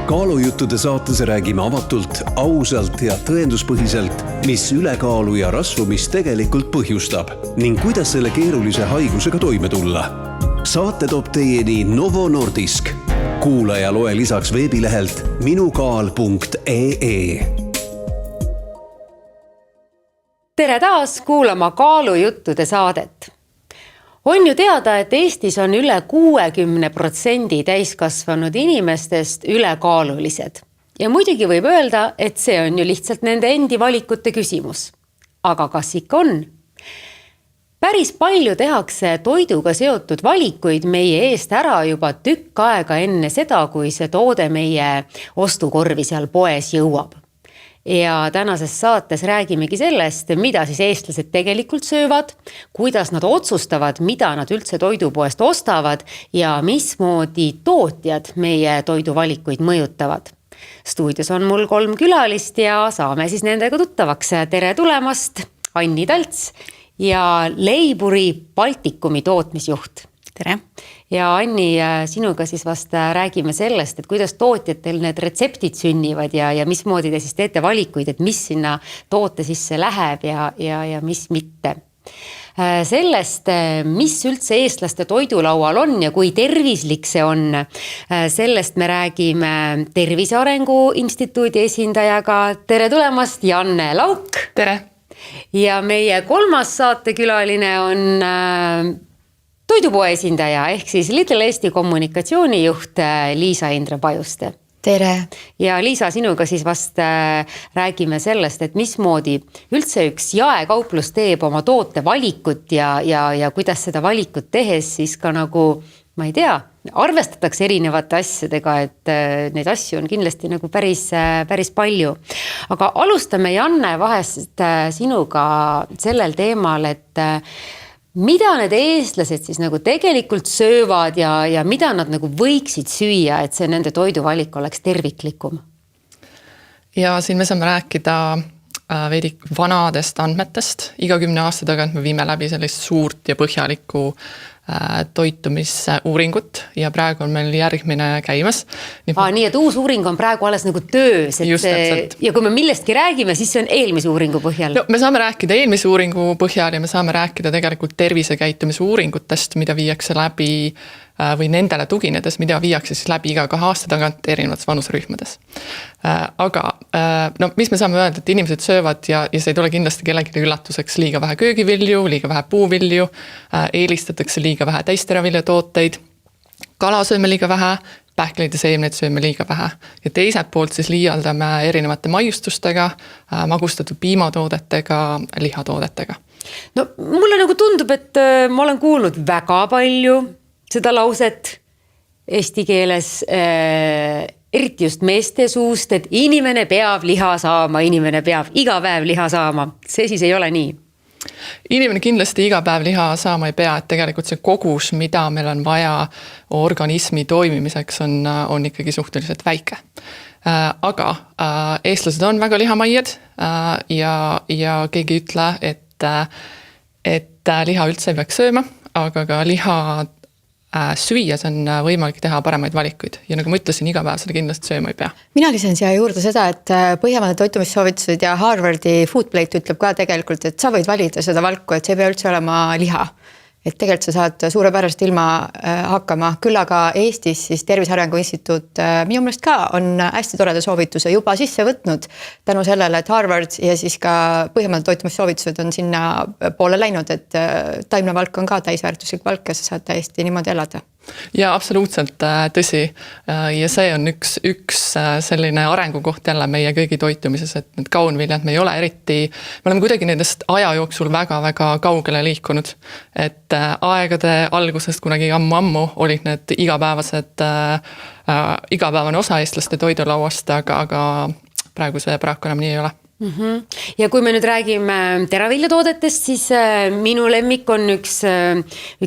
Kaalujuttude saates räägime avatult, ausalt ja tõenduspõhiselt, mis ülekaalu ja rasvumist tegelikult põhjustab ning kuidas selle keerulise haigusega toime tulla. Saate toob teieni Novo Nordisk. Kuula ja loe lisaks veebilehelt minukaal.ee. Tere taas kuulama Kaalujuttude saadet. On ju teada, et Eestis on üle 60% täiskasvanud inimestest ülekaalulised. Ja muidugi võib öelda, et see on ju lihtsalt nende endi valikute küsimus. Aga kas ikka on? Päris palju tehakse toiduga seotud valikuid meie eest ära juba tükk aega enne seda, kui see toode meie ostukorvi seal poes jõuab. Ja tänases saates räägimegi sellest, mida siis eestlased tegelikult söövad, kuidas nad otsustavad, mida nad üldse toidupoest ostavad ja mismoodi tootjad meie toiduvalikuid mõjutavad. Stuudios on mul 3 külalist ja saame siis nendega tuttavaks. Tere tulemast, Anni Talts ja Leiburi Baltikumi tootmisjuht. Tere! Ja Anni, sinuga siis vast räägime sellest, et kuidas tootjatel need retseptid sünnivad ja mismoodi te siis teete valikuid, et mis sinna toote sisse läheb ja mis mitte. Sellest, mis üldse eestlaste toidulaual on ja kui tervislik see on, sellest me räägime Tervise Arengu Instituudi esindajaga. Tere tulemast, Janne Lauk! Tere! Ja meie 3. saatekülaline on toidupoe esindaja ehk siis Lidl Eesti kommunikatsioonijuht Liisa-Indre Pajuste. Tere! Ja Liisa, sinuga siis vast räägime sellest, et mismoodi üldse üks jaekauplus teeb oma toote valikut ja kuidas seda valikut tehes siis ka nagu, ma ei tea, arvestatakse erinevate asjadega, et neid asju on kindlasti nagu päris palju. Aga alustame, Janne, vahest sinuga sellel teemal, et mida need eestlased siis nagu tegelikult söövad ja mida nad nagu võiksid süüa, et see nende toiduvalik oleks terviklikum? Ja siin me saame rääkida veidi vanadest andmetest. Iga 10 aasta tagant me viime läbi sellist suurt ja põhjalikku toitumisuuringut ja praegu on meil järgmine käimas. Nii, et uus uuring on praegu alles nagu töös. Ja kui me millestki räägime, siis see on eelmise uuringu põhjal. No, me saame rääkida eelmise uuringu põhjal ja me saame rääkida tegelikult tervisekäitumise uuringutest, mida viiakse läbi või nendele tuginedes, mida viiakse siis läbi iga 2 aasta tagant erinevates vanusrühmades. Aga mis me saame öelda, et inimesed söövad ja see ei tule kindlasti kellelegi üllatuseks liiga vähe köögivilju, liiga vähe puuvilju, eelistatakse liiga vähe täisteraviljatooteid, kala sööme liiga vähe, pähkleid ja seemneid sööme liiga vähe. Ja teiselt poolt siis liialdame erinevate maiustustega, magustatud piimatoodetega, lihatoodetega. No mulle nagu tundub, et ma olen kuulnud väga palju seda lauset eesti keeles, eriti just meeste suust, et inimene peab liha saama, inimene peab iga päev liha saama. See siis ei ole nii? Inimene kindlasti iga päev liha saama ei pea, et tegelikult see kogus, mida meil on vaja organismi toimimiseks, on ikkagi suhteliselt väike. Aga eestlased on väga lihamaied ja keegi ütle, et liha üldse ei peaks sööma, aga ka liha süües on võimalik teha paremaid valikuid. Ja nagu ma ütlesin, iga päev seda kindlasti sööma ei pea. Mina lisan siia juurde seda, et Põhjamaade toitumissoovitused ja Harvardi Food Plate ütleb ka tegelikult, et sa võid valida seda valku, et see ei pea üldse olema liha. Et tegelikult sa saad suurepärast ilma hakkama. Küll aga Eestis siis Tervise Arengu Instituut minu meelest ka on hästi toreda soovituse juba sisse võtnud tänu sellele, et Harvard ja siis ka Põhjamaade toitumissoovitused on sinna poole läinud, et taimne valk on ka täisväärtuslik valk ja sa saad täiesti niimoodi elada. Ja absoluutselt tõsi. Ja see on üks selline arengukoht jälle meie kõigi toitumises, et need kaunviljad me ei ole eriti, me oleme kuidagi nendest aja jooksul väga-väga kaugele liikunud. Et aegade algusest kunagi ammu olid need igapäevane osa eestlaste toidulauast, aga praegu see paraku enam nii ei ole. Ja kui me nüüd räägime teraviljatoodetest, siis minu lemmik on üks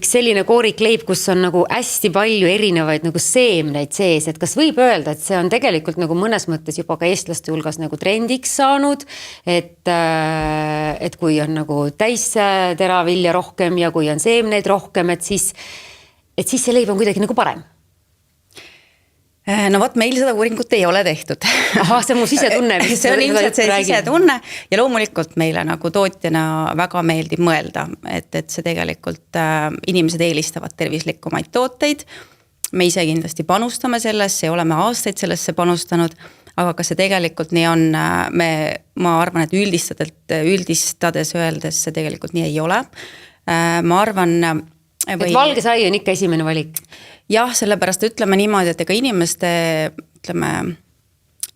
selline koorikleib, kus on nagu hästi palju erinevaid nagu seemneid sees, et kas võib öelda, et see on tegelikult nagu mõnes mõttes juba ka eestlaste hulgas nagu trendiks saanud, et kui on nagu täis teravilja rohkem ja kui on seemneid rohkem, et siis see leib on kuidagi nagu parem. No vot, meil seda uuringut ei ole tehtud. Ahah, see on mu sisetunne. See on ilmselt see sisetunne ja loomulikult meile nagu tootjana väga meeldib mõelda, et see tegelikult inimesed eelistavad tervislikumaid tooteid. Me ise kindlasti panustame sellesse ja oleme aastaid sellesse panustanud, aga kas see tegelikult nii on, ma arvan, et üldistades öeldes see tegelikult nii ei ole. Ma arvan... Et valge sai on ikka esimene valik? Jah, sellepärast ütleme niimoodi, et ega inimeste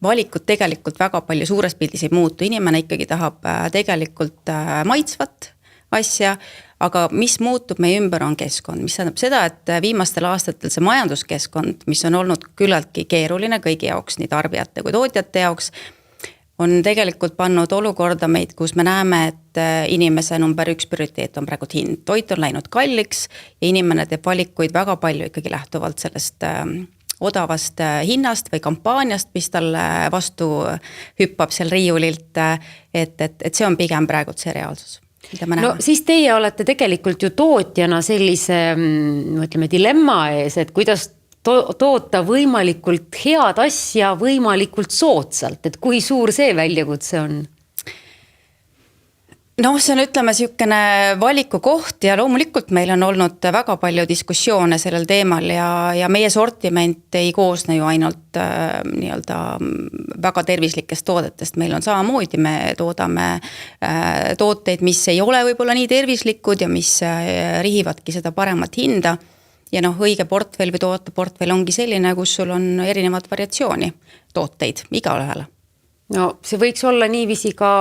valikud tegelikult väga palju suures pildis ei muutu. Inimene ikkagi tahab tegelikult maitsvat asja, aga mis muutub meie ümber on keskkond, mis tähendab seda, et viimastel aastatel see majanduskeskkond, mis on olnud küllaltki keeruline kõigi jaoks, nii tarbijate kui tootjate jaoks, on tegelikult pannud olukorda meid, kus me näeme, et inimese number 1 prioriteet on praegu hind. Toit on läinud kalliks ja inimene teeb valikuid väga palju ikkagi lähtuvalt sellest odavast hinnast või kampaaniast, mis talle vastu hüppab seal riiulilt, et see on pigem praegu see reaalsus. No siis teie olete tegelikult ju tootjana sellise, ütleme, dilemma ees, et kuidas toota võimalikult head asja võimalikult soodsalt, et kui suur see väljakutse on? No see on, ütleme, siukene valiku koht ja loomulikult meil on olnud väga palju diskussioone sellel teemal ja meie sortiment ei koosne ju ainult nii-öelda väga tervislikest toodetest. Meil on samamoodi, me toodame tooteid, mis ei ole võib-olla nii tervislikud ja mis rihivadki seda paremat hinda. Ja õige portfell või tooteportfell ongi selline, kus sul on erinevad variatsiooni tooteid igale. No see võiks olla niiviisi ka,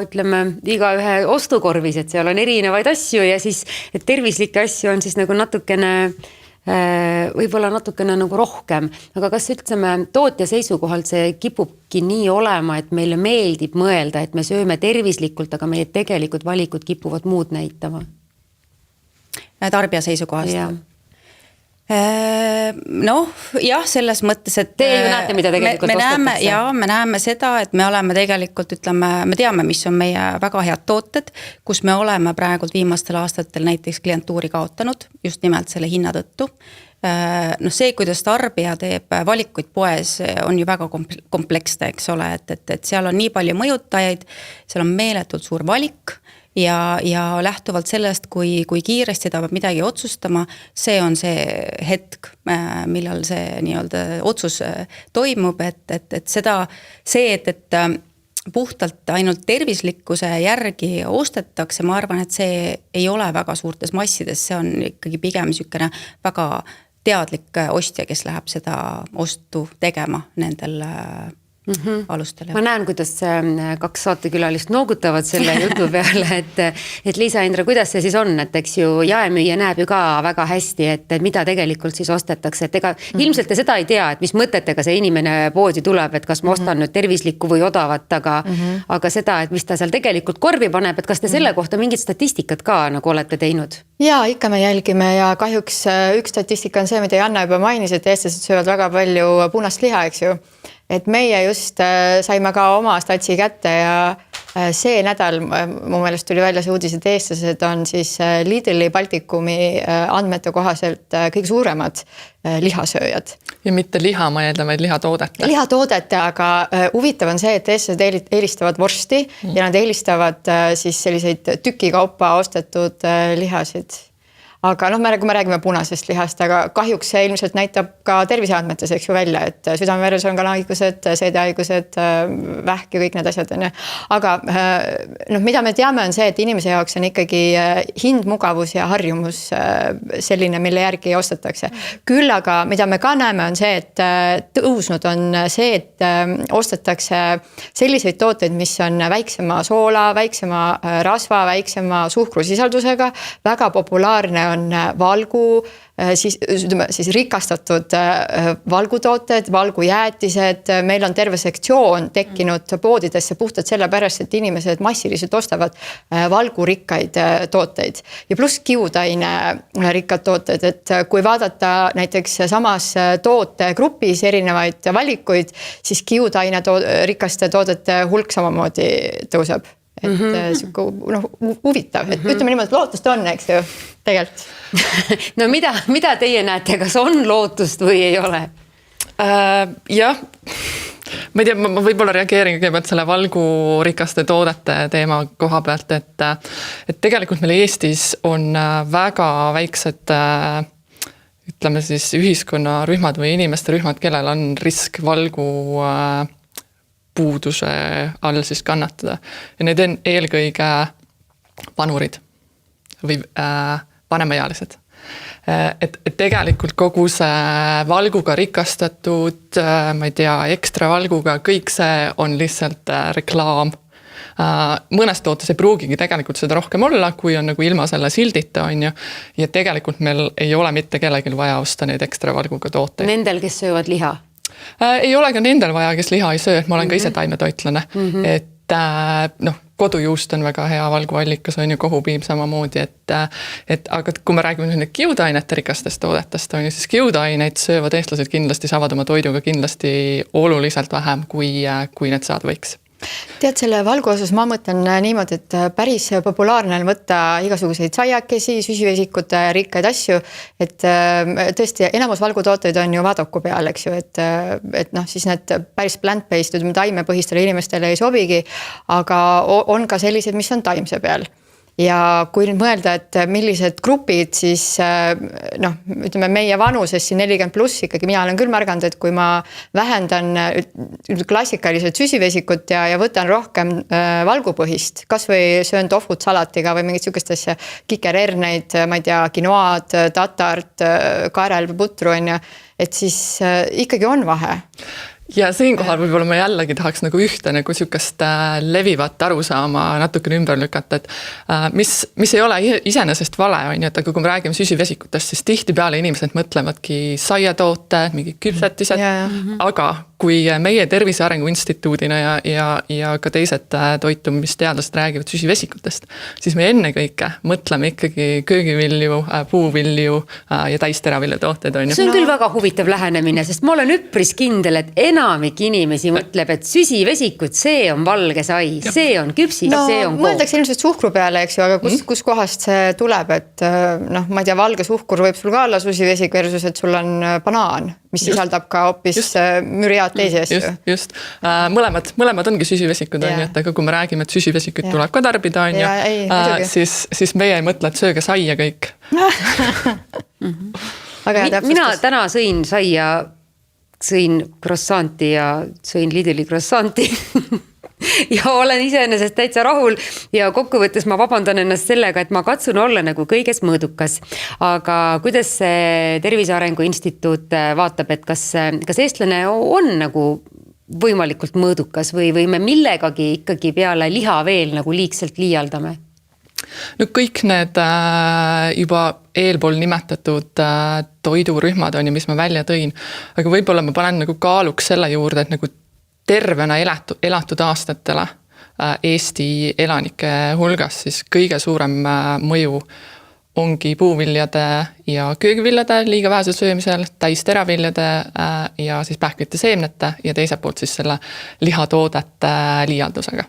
ütleme, iga ühe ostukorvis, et seal on erinevaid asju ja siis, et tervislikke asju on siis nagu natukene, võib-olla natukene nagu rohkem. Aga kas ütleme, tootja seisukohalt see kipubki nii olema, et meile meeldib mõelda, et me sööme tervislikult, aga meie tegelikult valikud kipuvad muud näitama? Tarbija seisukohast? Jah. Noh, jah, selles mõttes, et te ju näete, mida tegelikult ostetakse. Me näeme seda, et me oleme tegelikult, ütleme, me teame, mis on meie väga head tooted, kus me oleme praegu viimastel aastatel näiteks klientuuri kaotanud just nimelt selle hinna tõttu. No see, kuidas tarbija teeb valikuid poes, on ju väga kompleksne, eks ole, et seal on nii palju mõjutajaid, seal on meeletult suur valik ja lähtuvalt sellest, kui kiiresti ta peab midagi otsustama, see on see hetk, millal see nii-öelda otsus toimub, et puhtalt ainult tervislikkuse järgi ostetakse, ma arvan, et see ei ole väga suurtes massides, see on ikkagi pigem niisugune väga teadlik ostja, kes läheb seda ostu tegema nendel alustel. Ma näen, kuidas 2 saatekülalist noogutavad selle jutu peale, et Liisa-Indra, kuidas see siis on, et eks ju jaemüüja näeb ju ka väga hästi, et mida tegelikult siis ostetakse, et ega ilmselt te seda ei tea, et mis mõtetega see inimene poodi tuleb, et kas ma ostan nüüd tervislikku või odavat, aga seda, et mis ta seal tegelikult korvi paneb, et kas te selle kohta mingit statistikat ka nagu olete teinud? Ja ikka me jälgime ja kahjuks üks statistika on see, mida Janna juba mainis, et eestlased söövad väga palju punast liha, eks ju. Et meie just saime ka oma statsi kätte ja see nädal mu meelest tuli välja see uudis, et eestlased on siis Lidli Baltikumi andmete kohaselt kõige suuremad lihasööjad. Ja mitte liha, ma eeldan, vaid lihatoodete. Lihatoodete, aga huvitav on see, et eestlased eelistavad vorsti ja nad eelistavad siis selliseid tükikaupa ostetud lihasid. Aga kui me räägime punasest lihast, aga kahjuks see ilmselt näitab ka terviseandmetes, eks ju välja, et südame-veresoonkonnahaigused, seedehaigused, vähk ja kõik need asjad on. Aga mida me teame on see, et inimese jaoks on ikkagi hind, mugavus ja harjumus selline, mille järgi ostetakse. Küll aga mida me ka näeme on see, et tõusnud on see, et ostetakse selliseid tooteid, mis on väiksema soola, väiksema rasva, väiksema suhkrusisaldusega, väga populaarne on valgu, siis rikastatud valgutooted, valgujäätised, meil on terve sektsioon tekkinud poodidesse puhtalt sellepärast, et inimesed massiliselt ostavad valgurikkaid tooteid ja pluss kiudtaine rikkad tooted, et kui vaadata näiteks samas tootegrupis erinevaid valikuid, siis kiudtaine rikaste toodete hulk samamoodi tõuseb. Et huvitav, et ütleme niimoodi, et lootust on, eks ju, tegelikult. No mida teie näete, kas on lootust või ei ole? Jah, ma ei tea, ma võib-olla reageerin kõigepealt selle valgurikaste toodete teema koha pealt, et tegelikult meil Eestis on väga väiksed ütleme siis ühiskonnarühmad või inimeste rühmad, kellel on risk valgu puuduse all siis kannatada. Ja need on eelkõige vanurid või vanemaealised. Et tegelikult kogu see valguga rikastatud, ma ei tea, ekstra valguga, kõik see on lihtsalt reklaam. Mõnes tootes ei pruugigi tegelikult seda rohkem olla, kui on nagu ilma selle sildita, on ju. Ja tegelikult meil ei ole mitte kellelgi vaja osta neid ekstra valguga tooteid. Nendel, kes söövad liha? Ei ole ka nendel vaja, kes liha ei söö, et ma olen ka ise taimetoitlane. Et kodujuust on väga hea valguallikas, on ju kohupiim samamoodi, aga kui me räägime kiudainete rikastest toodetest, on ju, siis kiudaineid söövad eestlased kindlasti saavad oma toiduga kindlasti oluliselt vähem, kui need saada võiks. Tead, selle valgu osas ma mõtlen niimoodi, et päris populaarne on võtta igasuguseid saiakesi, süsivesikute rikkaid asju, et tõesti enamus valgutooteid on ju vadoku peal, eks ju, et noh, siis need päris plant-based, taimepõhistele inimestele ei sobigi, aga on ka sellised, mis on taimse peal. Ja kui nüüd mõelda, et millised grupid, siis noh, ütleme meie vanuses siin 40+, ikkagi mina olen küll märganud, et kui ma vähendan klassikalised süsivesikut ja võtan rohkem valgupõhist, kas või söön tofut salatiga või mingit sükest asja, kikererneid, ma ei tea, quinoad, tatart, kaerelputru on ju, et siis ikkagi on vahe. Ja siinkohal võib-olla ma jällegi tahaks nagu ühte nagu sükast levivat arusaama natukene ümber lükata, et mis ei ole iseenesest vale, on ju, et aga kui me räägime süsivesikutest, siis tihtipeale inimesed mõtlevadki saiatooted, mingid küpsetised, aga kui meie Tervise Arengu Instituudina ja ka teised toitumisteadlased räägivad süsivesikutest, siis me ennekõike mõtleme ikkagi köögivilju, puuvilju ja täisteravilja tooted, on ju. See on küll väga huvitav lähenemine, sest ma olen üpris kindel, et enamik inimesi mõtleb, et süsivesikud, see on valge sai, see on küpsis, see on kook. Mõeldakse ilmselt suhkru peale, eks ju, aga kus kohast see tuleb, et noh, ma ei tea, valge suhkur võib sul ka olla süsivesik versus, et sul on banaan, mis sisaldab ka hoopis müriaad teisi asju. Just. Mõlemad ongi süsivesikud, on ju, et aga kui me räägime, et süsivesikut tuleb ka tarbida, on ju, siis meie ei mõtle, et sööge saia kõik. Mina täna sõin saia, sõin croissanti ja sõin Lidli croissanti ja olen iseenesest täitsa rahul ja kokkuvõttes ma vabandan ennast sellega, et ma katsun olla nagu kõiges mõõdukas. Aga kuidas see Tervise Arengu Instituut vaatab, et kas eestlane on nagu võimalikult mõõdukas või me millegagi ikkagi peale liha veel nagu liigselt liialdame? No kõik need juba eelpool nimetatud toidurühmad on ju, mis ma välja tõin, aga võib-olla ma panen nagu kaaluks selle juurde, et nagu tervena elatud aastatele Eesti elanike hulgas siis kõige suurem mõju ongi puuviljade ja köögiviljade liiga vähese söömisel, täisteraviljade ja siis pähklite seemnete ja teiselt poolt siis selle lihatoodete liialdusega.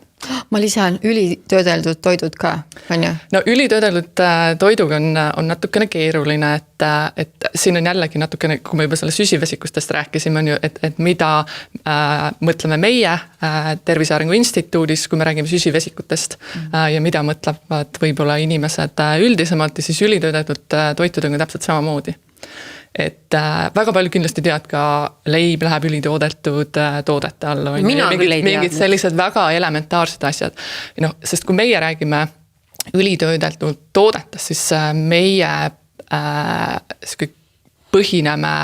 Ma lisan ülitöödeldud toidud ka, on ju? No ülitöödeldud toiduga on natukene keeruline, et siin on jällegi natukene, kui me juba selle süsivesikustest rääkisime, on ju, et mida mõtleme meie Tervise Arengu Instituudis, kui me räägime süsivesikutest ja mida mõtlevad võib-olla inimesed üldisemalt ja siis ülitöödeldud toitudega täpselt samamoodi. Et väga palju kindlasti tead ka leib läheb ülitoodetud toodete alla. Mina küll ei teadnud. Mingid sellised väga elementaarsed asjad. No, sest kui meie räägime ülitöödeldud toodetest, siis meie põhineme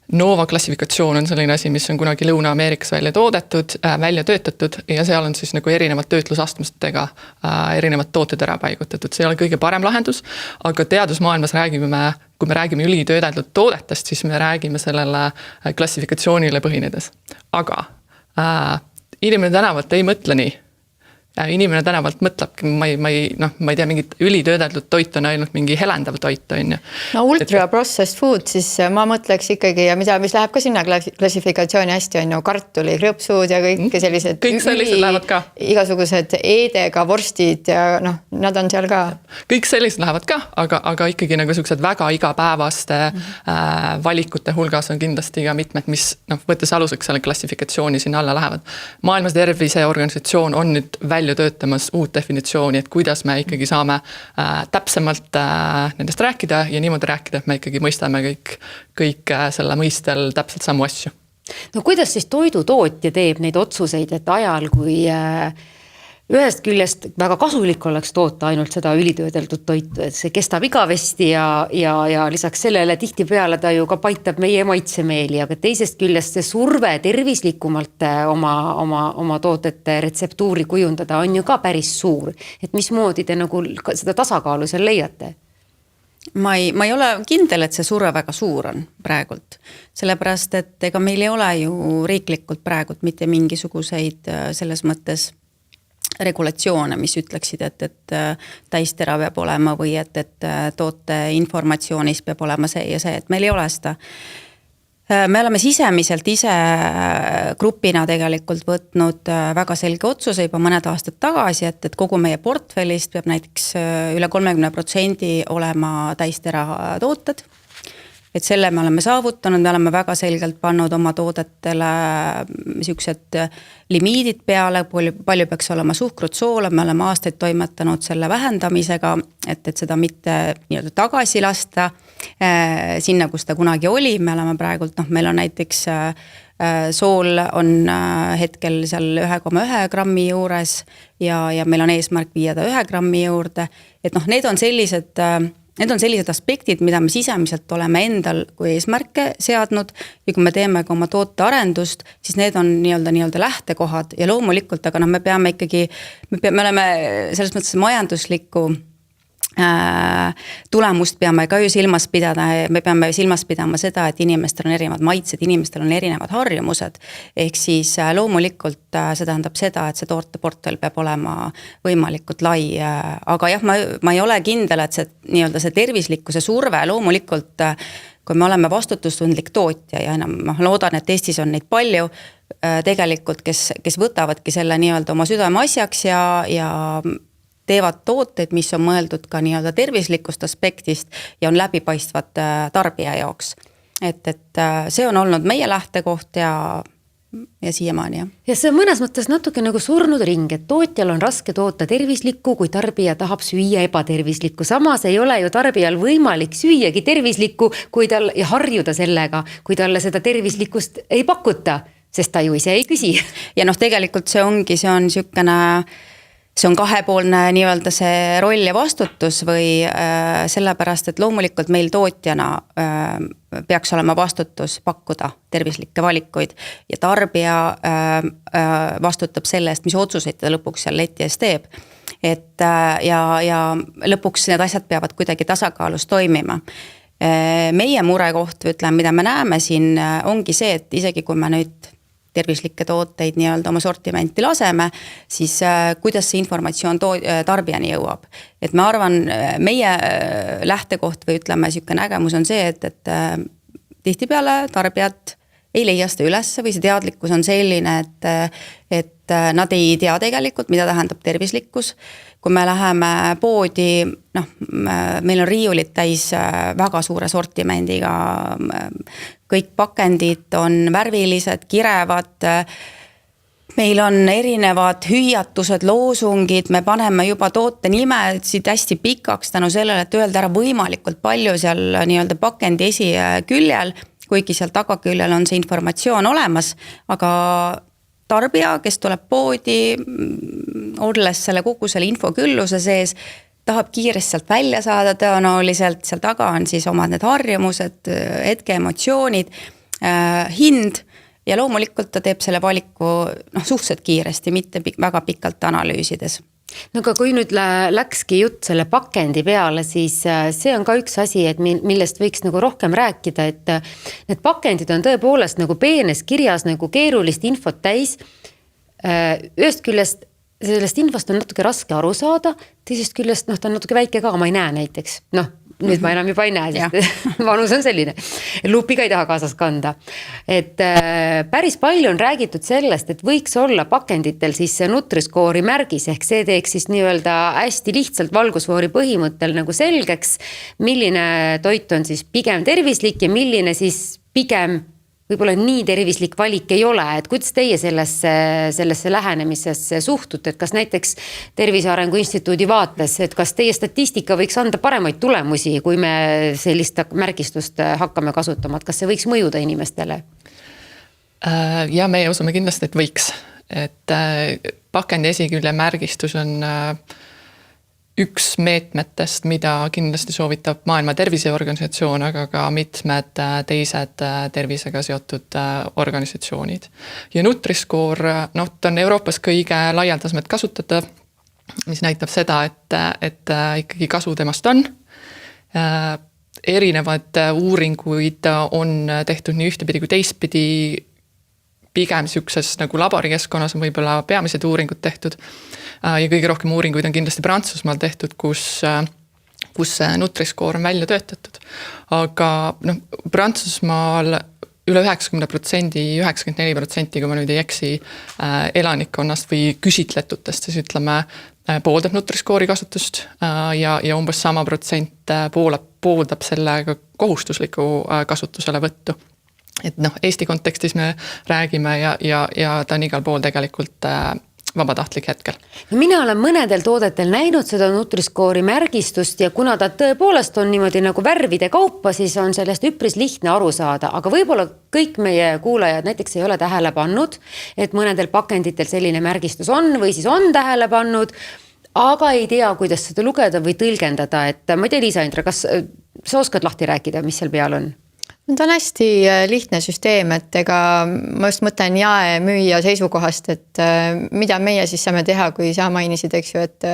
Nova klassifikatsioon on selline asi, mis on kunagi Lõuna-Ameerikas välja töötatud ja seal on siis nagu erinevad töötlusastmustega erinevad tooted ära paigutatud. See ei ole kõige parem lahendus, aga teadusmaailmas kui me räägime ülitöödeldud toodetest, siis me räägime sellele klassifikatsioonile põhinedes. Aga inimene tänavalt ei mõtle nii. inimene tänavalt mõtlebki, ma ei tea, mingit ülitöödeldud toit on ainult mingi helendav toit, on ju. No ultra processed food, siis ma mõtleks ikkagi ja mis läheb ka sinna klassifikatsiooni hästi on ju kartuli, krõpsud ja kõik sellised. Kõik sellised lähevad ka. Igasugused eedega vorstid ja nad on seal ka. Kõik sellised lähevad ka, aga ikkagi nagu sellised väga igapäevaste valikute hulgas on kindlasti ka mitmed, mis võttes aluseks selle klassifikatsiooni sinna alla lähevad. Maailmas Terviseorganisatsioon on nüüd välja töötamas uut definitsiooni, et kuidas me ikkagi saame täpsemalt nendest rääkida ja niimoodi rääkida, et me ikkagi mõistame kõik selle mõistel täpselt samu asju. No kuidas siis toidutootja teeb neid otsuseid, et ajal, kui ühest küljest väga kasulik oleks toota ainult seda ülitöödeldud toitu, et see kestab igavesti ja lisaks sellele tihtipeale ta ju ka paitab meie maitsemeeli, aga teisest küljest see surve tervislikumalt oma tootete retseptuuri kujundada on ju ka päris suur. Et mismoodi te nagu seda tasakaalu seal leiate? Ma ei ole kindel, et see surve väga suur on praegult. Sellepärast, et ega meil ei ole ju riiklikult praegult mitte mingisuguseid selles mõttes regulatsioone, mis ütleksid, et täistera peab olema või et toote informatsioonis peab olema see ja see, et meil ei ole seda. Me oleme sisemiselt ise grupina tegelikult võtnud väga selge otsuse juba mõned aastad tagasi, et kogu meie portfellist peab näiteks üle 30% olema täistera tooted. Et selle me oleme saavutanud, me oleme väga selgelt pannud oma toodetele niisugused limiidid peale, palju peaks olema suhkrut, soola, me oleme aastaid toimetanud selle vähendamisega, et seda mitte nii-öelda tagasi lasta sinna, kus ta kunagi oli, me oleme praegult, meil on näiteks sool on hetkel seal 1,1 grammi juures ja meil on eesmärk viia ta 1 grammi juurde, et need on sellised aspektid, mida me sisemiselt oleme endal kui eesmärke seadnud ja kui me teeme ka oma toote arendust, siis need on nii-öelda lähtekohad ja loomulikult, aga me peame ikkagi, me oleme selles mõttes majanduslikku tulemust peame ka ju silmas pidada, me peame silmas pidama seda, et inimestel on erinevad maitsed, inimestel on erinevad harjumused, ehk siis loomulikult see tähendab seda, et see tooteportfell peab olema võimalikult lai, aga jah, ma ei ole kindel, et see nii-öelda see tervislikkuse surve loomulikult, kui me oleme vastutustundlik tootja ja enam ma loodan, et Eestis on neid palju tegelikult, kes võtavadki selle nii-öelda oma südame asjaks ja teevad tooteid, mis on mõeldud ka nii-öelda tervislikust aspektist ja on läbipaistvad tarbija jaoks. Et see on olnud meie lähtekoht ja siiamaani. Ja see on mõnes mõttes natuke nagu surnud ring, et tootjal on raske toota tervislikku, kui tarbija tahab süüa ebatervislikku. Samas ei ole ju tarbijal võimalik süüagi tervislikku ja harjuda sellega, kui talle seda tervislikkust ei pakuta, sest ta ju ise ei küsi. Ja tegelikult see on niisugune see on kahepoolne nii-öelda see roll ja vastutus või sellepärast, et loomulikult meil tootjana peaks olema vastutus pakkuda tervislikke valikuid ja tarbija vastutab selle eest, mis otsuseid ta lõpuks seal leti ees teeb. Et ja lõpuks need asjad peavad kuidagi tasakaalus toimima. Meie murekoht, mida me näeme siin, ongi see, et isegi kui me nüüd tervislikke tooteid nii-öelda oma sortimenti laseme, siis kuidas see informatsioon tarbijani jõuab. Et ma arvan, meie lähtekoht või niisugune nägemus on see, et tihtipeale tarbijad ei leia seda üles või see teadlikkus on selline, et nad ei tea tegelikult, mida tähendab tervislikkus. Kui me läheme poodi, meil on riiulid täis väga suure sortimendiga, kõik pakendid on värvilised, kirevad, meil on erinevad hüüatused, loosungid, me paneme juba toote nimesid hästi pikaks tänu sellele, et öelda ära võimalikult palju seal nii-öelda pakendi esiküljel, kuigi seal tagaküljel on see informatsioon olemas, aga tarbija, kes tuleb poodi, olles selle kogu selle infokülluse sees, tahab kiiresti sealt välja saada tõenäoliselt, seal taga on siis omad need harjumused, hetke emotsioonid, hind ja loomulikult ta teeb selle valiku suhteliselt kiiresti, mitte väga pikalt analüüsides. No aga kui nüüd läkski jutt selle pakendi peale, siis see on ka üks asi, et millest võiks nagu rohkem rääkida, et need pakendid on tõepoolest nagu peenes kirjas nagu keerulist infot täis. Ühest küljest sellest infost on natuke raske aru saada, teisest küljest ta on natuke väike ka, ma ei näe näiteks, nüüd ma enam juba ei näe, sest vanus on selline. Luupiga ei taha kaasas kanda. Et päris palju on räägitud sellest, et võiks olla pakenditel siis see Nutri-Score'i märgis, ehk see teeks siis nii-öelda hästi lihtsalt valgusfoori põhimõttel nagu selgeks, milline toit on siis pigem tervislik ja milline siis pigem võib-olla nii tervislik valik ei ole, et kuidas teie sellesse lähenemisesse suhtute, et kas näiteks Tervise Arengu Instituudi vaates, et kas teie statistika võiks anda paremaid tulemusi, kui me sellist märgistust hakkame kasutama, et kas see võiks mõjuda inimestele? Ja meie usume kindlasti, et võiks. Et pakendi esikülje märgistus on üks meetmetest, mida kindlasti soovitab Maailma Terviseorganisatsioon, aga ka mitmed teised tervisega seotud organisatsioonid. Ja Nutri-Score, ta on Euroopas kõige laialdasemalt kasutatav, mis näitab seda, et ikkagi kasu temast on. Erinevad uuringuid on tehtud nii ühtepidi kui teistpidi, pigem siukses nagu laborikeskkonnas on võib-olla peamised uuringud tehtud ja kõige rohkem uuringuid on kindlasti Prantsusmaal tehtud, kus Nutri-Score on välja töötatud. Aga Prantsusmaal üle 90%, 94%, kui ma nüüd ei eksi, elanikkonnast või küsitletutest, siis ütleme, pooldab Nutri-Score'i kasutust ja umbes sama protsent pooldab selle kohustusliku kasutusele võttu. Et Eesti kontekstis me räägime ja ta on igal pool tegelikult vabatahtlik hetkel. Mina olen mõnedel toodetel näinud seda Nutri-Score'i märgistust ja kuna ta tõepoolest on niimoodi nagu värvide kaupa, siis on sellest üpris lihtne aru saada, aga võib-olla kõik meie kuulajad näiteks ei ole tähele pannud, et mõnedel pakenditel selline märgistus on või siis on tähele pannud, aga ei tea, kuidas seda lugeda või tõlgendada, et ma ei tea, Liisa-Indra, kas sa oskad lahti rääkida, mis seal peal on? Ta on hästi lihtne süsteem, et ega ma just mõtlen jaemüüja seisukohast, et mida meie siis saame teha, kui sa mainisid, eks ju, et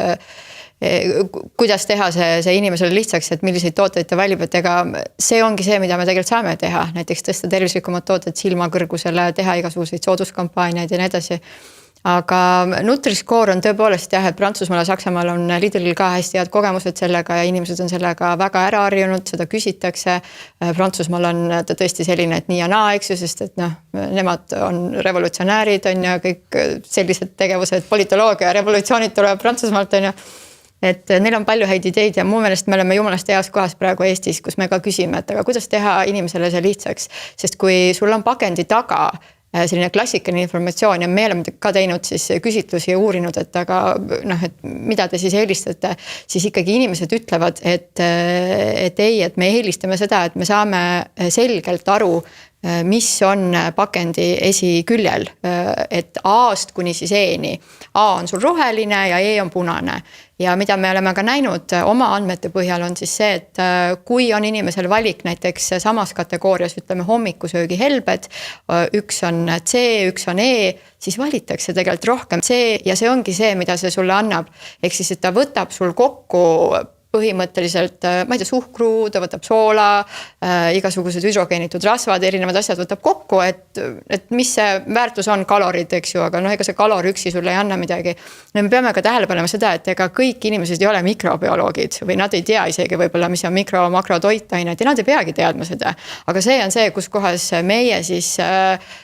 kuidas teha see inimesele lihtsaks, et milliseid tooteid ta valib, et ega see ongi see, mida me tegelikult saame teha, näiteks tõsta tervislikumad tooted silmakõrgusele, teha igasuguseid sooduskampaaniaid ja nii edasi. Aga Nutri-Score on tõepoolest jah, et Prantsusmaal ja Saksamaal on Lidlil ka hästi head kogemused sellega ja inimesed on sellega väga ära harjunud, seda küsitakse. Prantsusmaal on ta tõesti selline, et nii ja naa, eks ju, sest et nemad on revolutsionäärid on ja kõik sellised tegevused, politoloogia ja revolutsioonid tulevad Prantsusmaalt on ja et neil on palju häid ideid ja muu meelest me oleme jumalast heas kohas praegu Eestis, kus me ka küsime, et aga kuidas teha inimesele see lihtsaks, sest kui sul on pakendi taga selline klassikaline informatsioon ja me oleme ka teinud siis küsitlusi ja uurinud, et aga et mida te siis eelistate, siis ikkagi inimesed ütlevad, et ei, et me eelistame seda, et me saame selgelt aru, mis on pakendi esiküljel, et A-st kuni siis E-ni. A on sul roheline ja E on punane. Ja mida me oleme ka näinud oma andmete põhjal on siis see, et kui on inimesel valik näiteks samas kategoorias, ütleme hommikusöögi helbed, üks on C, üks on E, siis valitakse tegelikult rohkem C ja see ongi see, mida see sulle annab. Ehk siis, et ta võtab sul kokku põhimõtteliselt, ma ei tea, suhkru, ta võtab soola, igasugused hüdrogeenitud rasvad, erinevad asjad võtab kokku, et mis see väärtus on kalorid, eks ju, aga ega see kalor üksi sulle ei anna midagi. Me peame ka tähele panema seda, et ega kõik inimesed ei ole mikrobioloogid või nad ei tea isegi võib-olla, mis on makrotoitained ja nad ei peagi teadma seda. Aga see on see, kus kohas meie siis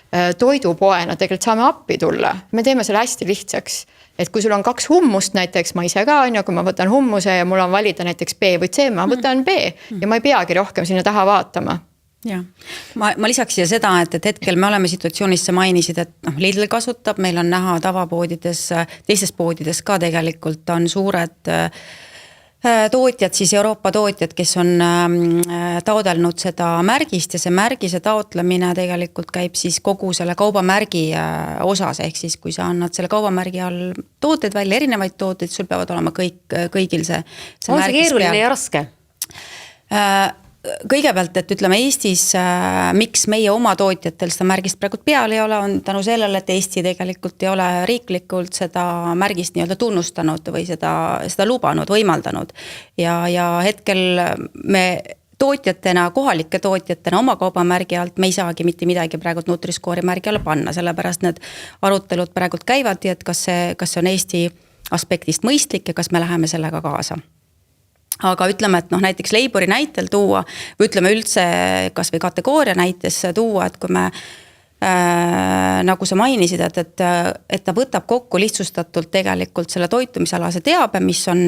toidupoena tegelikult saame appi tulla. Me teeme selle hästi lihtsaks. Et kui sul on 2 hummust näiteks, ma ise ka on ja kui ma võtan hummuse ja mul on valida näiteks B või C, ma võtan B ja ma ei peagi rohkem sinna taha vaatama. Ja. Ma lisaks siia seda, et hetkel me oleme situatsioonis, sa mainisid, et Lidl kasutab, meil on näha tavapoodides, teistes poodides ka tegelikult on suured tootjad, siis Euroopa tootjad, kes on taodelnud seda märgist ja see märgise taotlemine tegelikult käib siis kogu selle kaubamärgi osas, ehk siis kui sa annad selle kaubamärgi all tooteid välja, erinevaid tooteid, sul peavad olema kõigil see on see keeruline ja raske? Kõigepealt, et ütleme Eestis, miks meie oma tootjatel seda märgist praegu peal ei ole, on tänu sellele, et Eesti tegelikult ei ole riiklikult seda märgist nii-öelda tunnustanud või seda lubanud, võimaldanud. Ja hetkel me tootjatena, kohalike tootjatena oma kaubamärgi alt me ei saagi mitte midagi praegu Nutri-Score'i märgi alla panna, sellepärast need arutelud praegu käivad, et kas see on Eesti aspektist mõistlik ja kas me läheme sellega kaasa. Aga ütleme, et näiteks Leiburi näitel tuua, või ütleme üldse kas või kategooria näites tuua, et kui me nagu sa mainisid, et ta võtab kokku lihtsustatult tegelikult selle toitumisalase teabe, mis on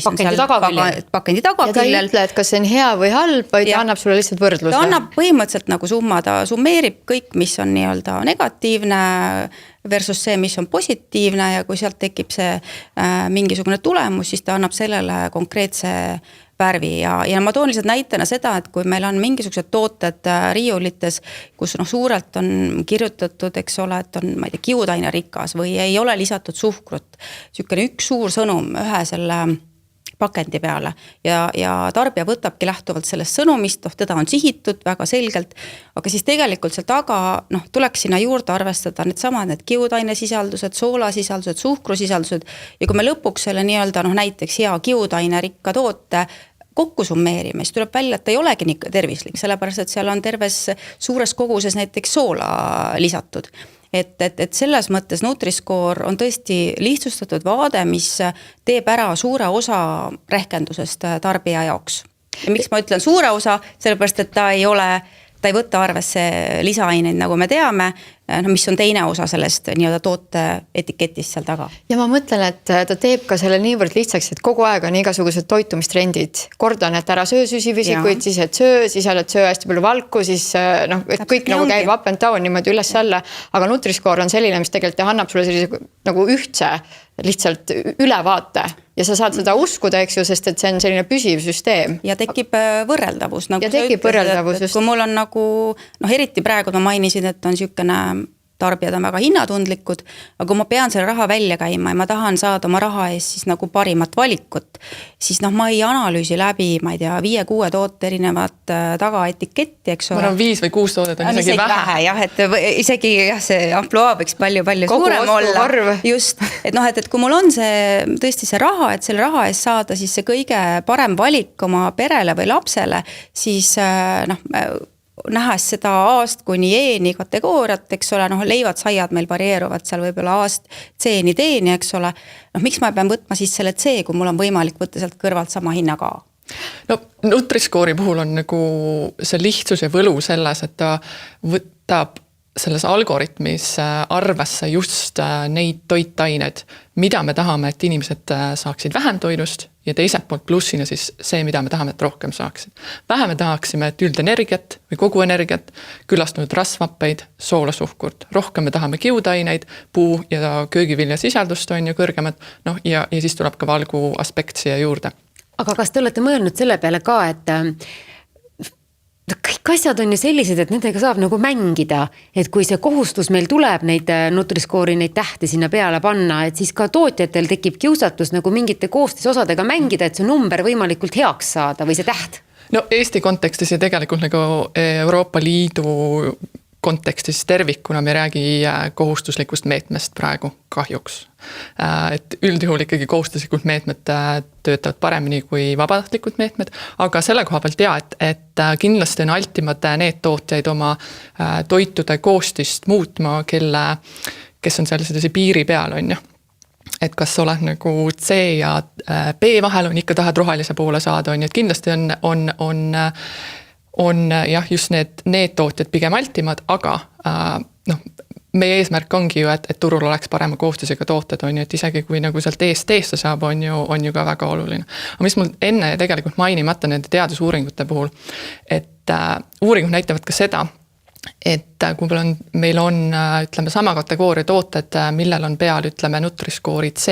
pakendi tagaküljel. Ja ta ei ütle, et kas see on hea või halb, vaid ta annab sulle lihtsalt võrdluse. Ta annab põhimõtteliselt nagu summa, ta summeerib kõik, mis on nii-öelda negatiivne versus see, mis on positiivne ja kui sealt tekib see mingisugune tulemus, siis ta annab sellele konkreetse värvi ja ma toon lihtsalt näitena seda, et kui meil on mingisugused tooted riiulites, kus suurelt on kirjutatud, eks ole, et on, ma ei tea, kiudaine rikas või ei ole lisatud suhkrut, sükene üks suur sõnum ühe selle pakendi peale ja tarbija võtabki lähtuvalt sellest sõnumist, teda on sihitud väga selgelt, aga siis tegelikult seal taga tuleks sinna juurde arvestada need kiudainesisaldused, soolasisaldused, suhkrusisaldused ja kui me lõpuks selle nii-öelda näiteks hea kiudaine rikka toote kokku summeerime, siis tuleb välja, et ta ei olegi nii tervislik, sellepärast et seal on terves suures koguses näiteks soola lisatud. Et selles mõttes Nutri-Score on tõesti lihtsustatud vaade, mis teeb ära suure osa rehkendusest tarbija jaoks. Ja miks ma ütlen suure osa, sellepärast et ta ei võta arvesse lisaaineid, nagu me teame, mis on teine osa sellest nii-öelda toote etiketist seal taga. Ja ma mõtlen, et ta teeb ka selle niivõrd lihtsaks, et kogu aeg on igasugused toitumistrendid. Kordan, et ära söö süsivesikuid, siis et söö hästi palju valku, siis et kõik nagu käib up and down niimoodi üles-alla. Aga Nutri-Score on selline, mis tegelikult annab sulle sellise nagu ühtse lihtsalt ülevaate ja sa saad seda uskuda, eks ju, sest et see on selline püsiv süsteem. Ja tekib võrreldavus. Nagu ja tekib võrreldavus just. Kui mul on nagu, eriti praegu ma mainisin, et on sükene tarbijad on väga hinnatundlikud, aga kui ma pean selle raha välja käima ja ma tahan saada oma raha eest siis nagu parimat valikut, siis ma ei analüüsi läbi, ma ei tea, 5-6 toote erinevat tagaetiketti, eks ole. Ma arvan 5 või 6 toodet on isegi vähe. Jah, et isegi see ampluaa võiks palju suurem olla. Just, et kui mul on tõesti see raha, et selle raha eest saada siis see kõige parem valik oma perele või lapsele, siis nähes seda A-st kuni E-ni kategooriat, eks ole, leivad, saiad meil varieeruvad seal võib-olla A-st C-ni D-ni, eks ole. Miks ma pean võtma siis selle C, kui mul on võimalik võtta sealt kõrvalt sama hinnaga A? Nutri-Score'i puhul on nagu see lihtsus ja võlu selles, et ta võtab selles algoritmis arvesse just neid toitained, mida me tahame, et inimesed saaksid vähem toidust ja teiselt poolt plussina siis see, mida me tahame, et rohkem saaksid. Vähe me tahaksime, et üldenergiat või kogu energiat, külastunud rasvhappeid, soolasuhkurt. Rohkem me tahame kiudaineid, puu- ja köögivilja sisaldust on ju kõrgemad, ja siis tuleb ka valgu aspekt siia juurde. Aga kas te olete mõelnud selle peale ka, et kõik asjad on ju sellised, et nendega saab nagu mängida, et kui see kohustus meil tuleb neid Nutri-Score'i neid tähti sinna peale panna, et siis ka tootjatel tekib kiusatus nagu mingite koostisosadega mängida, et see number võimalikult heaks saada või see täht? Eesti kontekstis ja tegelikult nagu Euroopa Liidu kontekstis tervikuna me räägi kohustuslikust meetmest praegu kahjuks. Et üldjuhul ikkagi kohustuslikud meetmed töötavad paremini kui vabatahtlikud meetmed, aga selle koha pealt et kindlasti on altimad need tootjaid oma toitude koostist muutma, kes on sellise piiri peal, on ju. Et kas oled nagu C ja B vahel on ikka tahad rohelise poole saada, on ju, et kindlasti on jah, just need tootjad pigem altimad, aga meie eesmärk ongi ju, et turul oleks parema koostisega tooted, on ju, et isegi kui nagu sealt eest saab, on ju ka väga oluline. Aga mis mul enne tegelikult mainimata nende teadusuuringute puhul, et uuringud näitavad ka seda, et kui meil on ütleme, sama kategooria tooted, millel on peal, ütleme, Nutri-Score'i C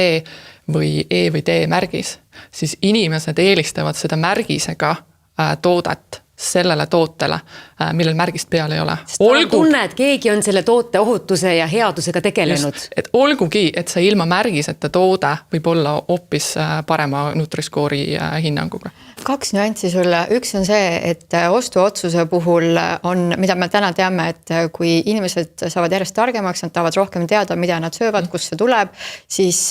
või E või D märgis, siis inimesed eelistavad seda märgisega toodet sellele tootele, millel märgist peal ei ole. Sest on tunne, et keegi on selle toote ohutuse ja headusega tegelenud. Just, et olgugi, et see ilma märgiseta toode võib olla hoopis parema Nutri-Score'i hinnanguga. 2 nüanssi sulle. Üks on see, et ostuotsuse puhul on, mida me täna teame, et kui inimesed saavad järjest targemaks, nad tahavad rohkem teada, mida nad söövad, kust see tuleb, siis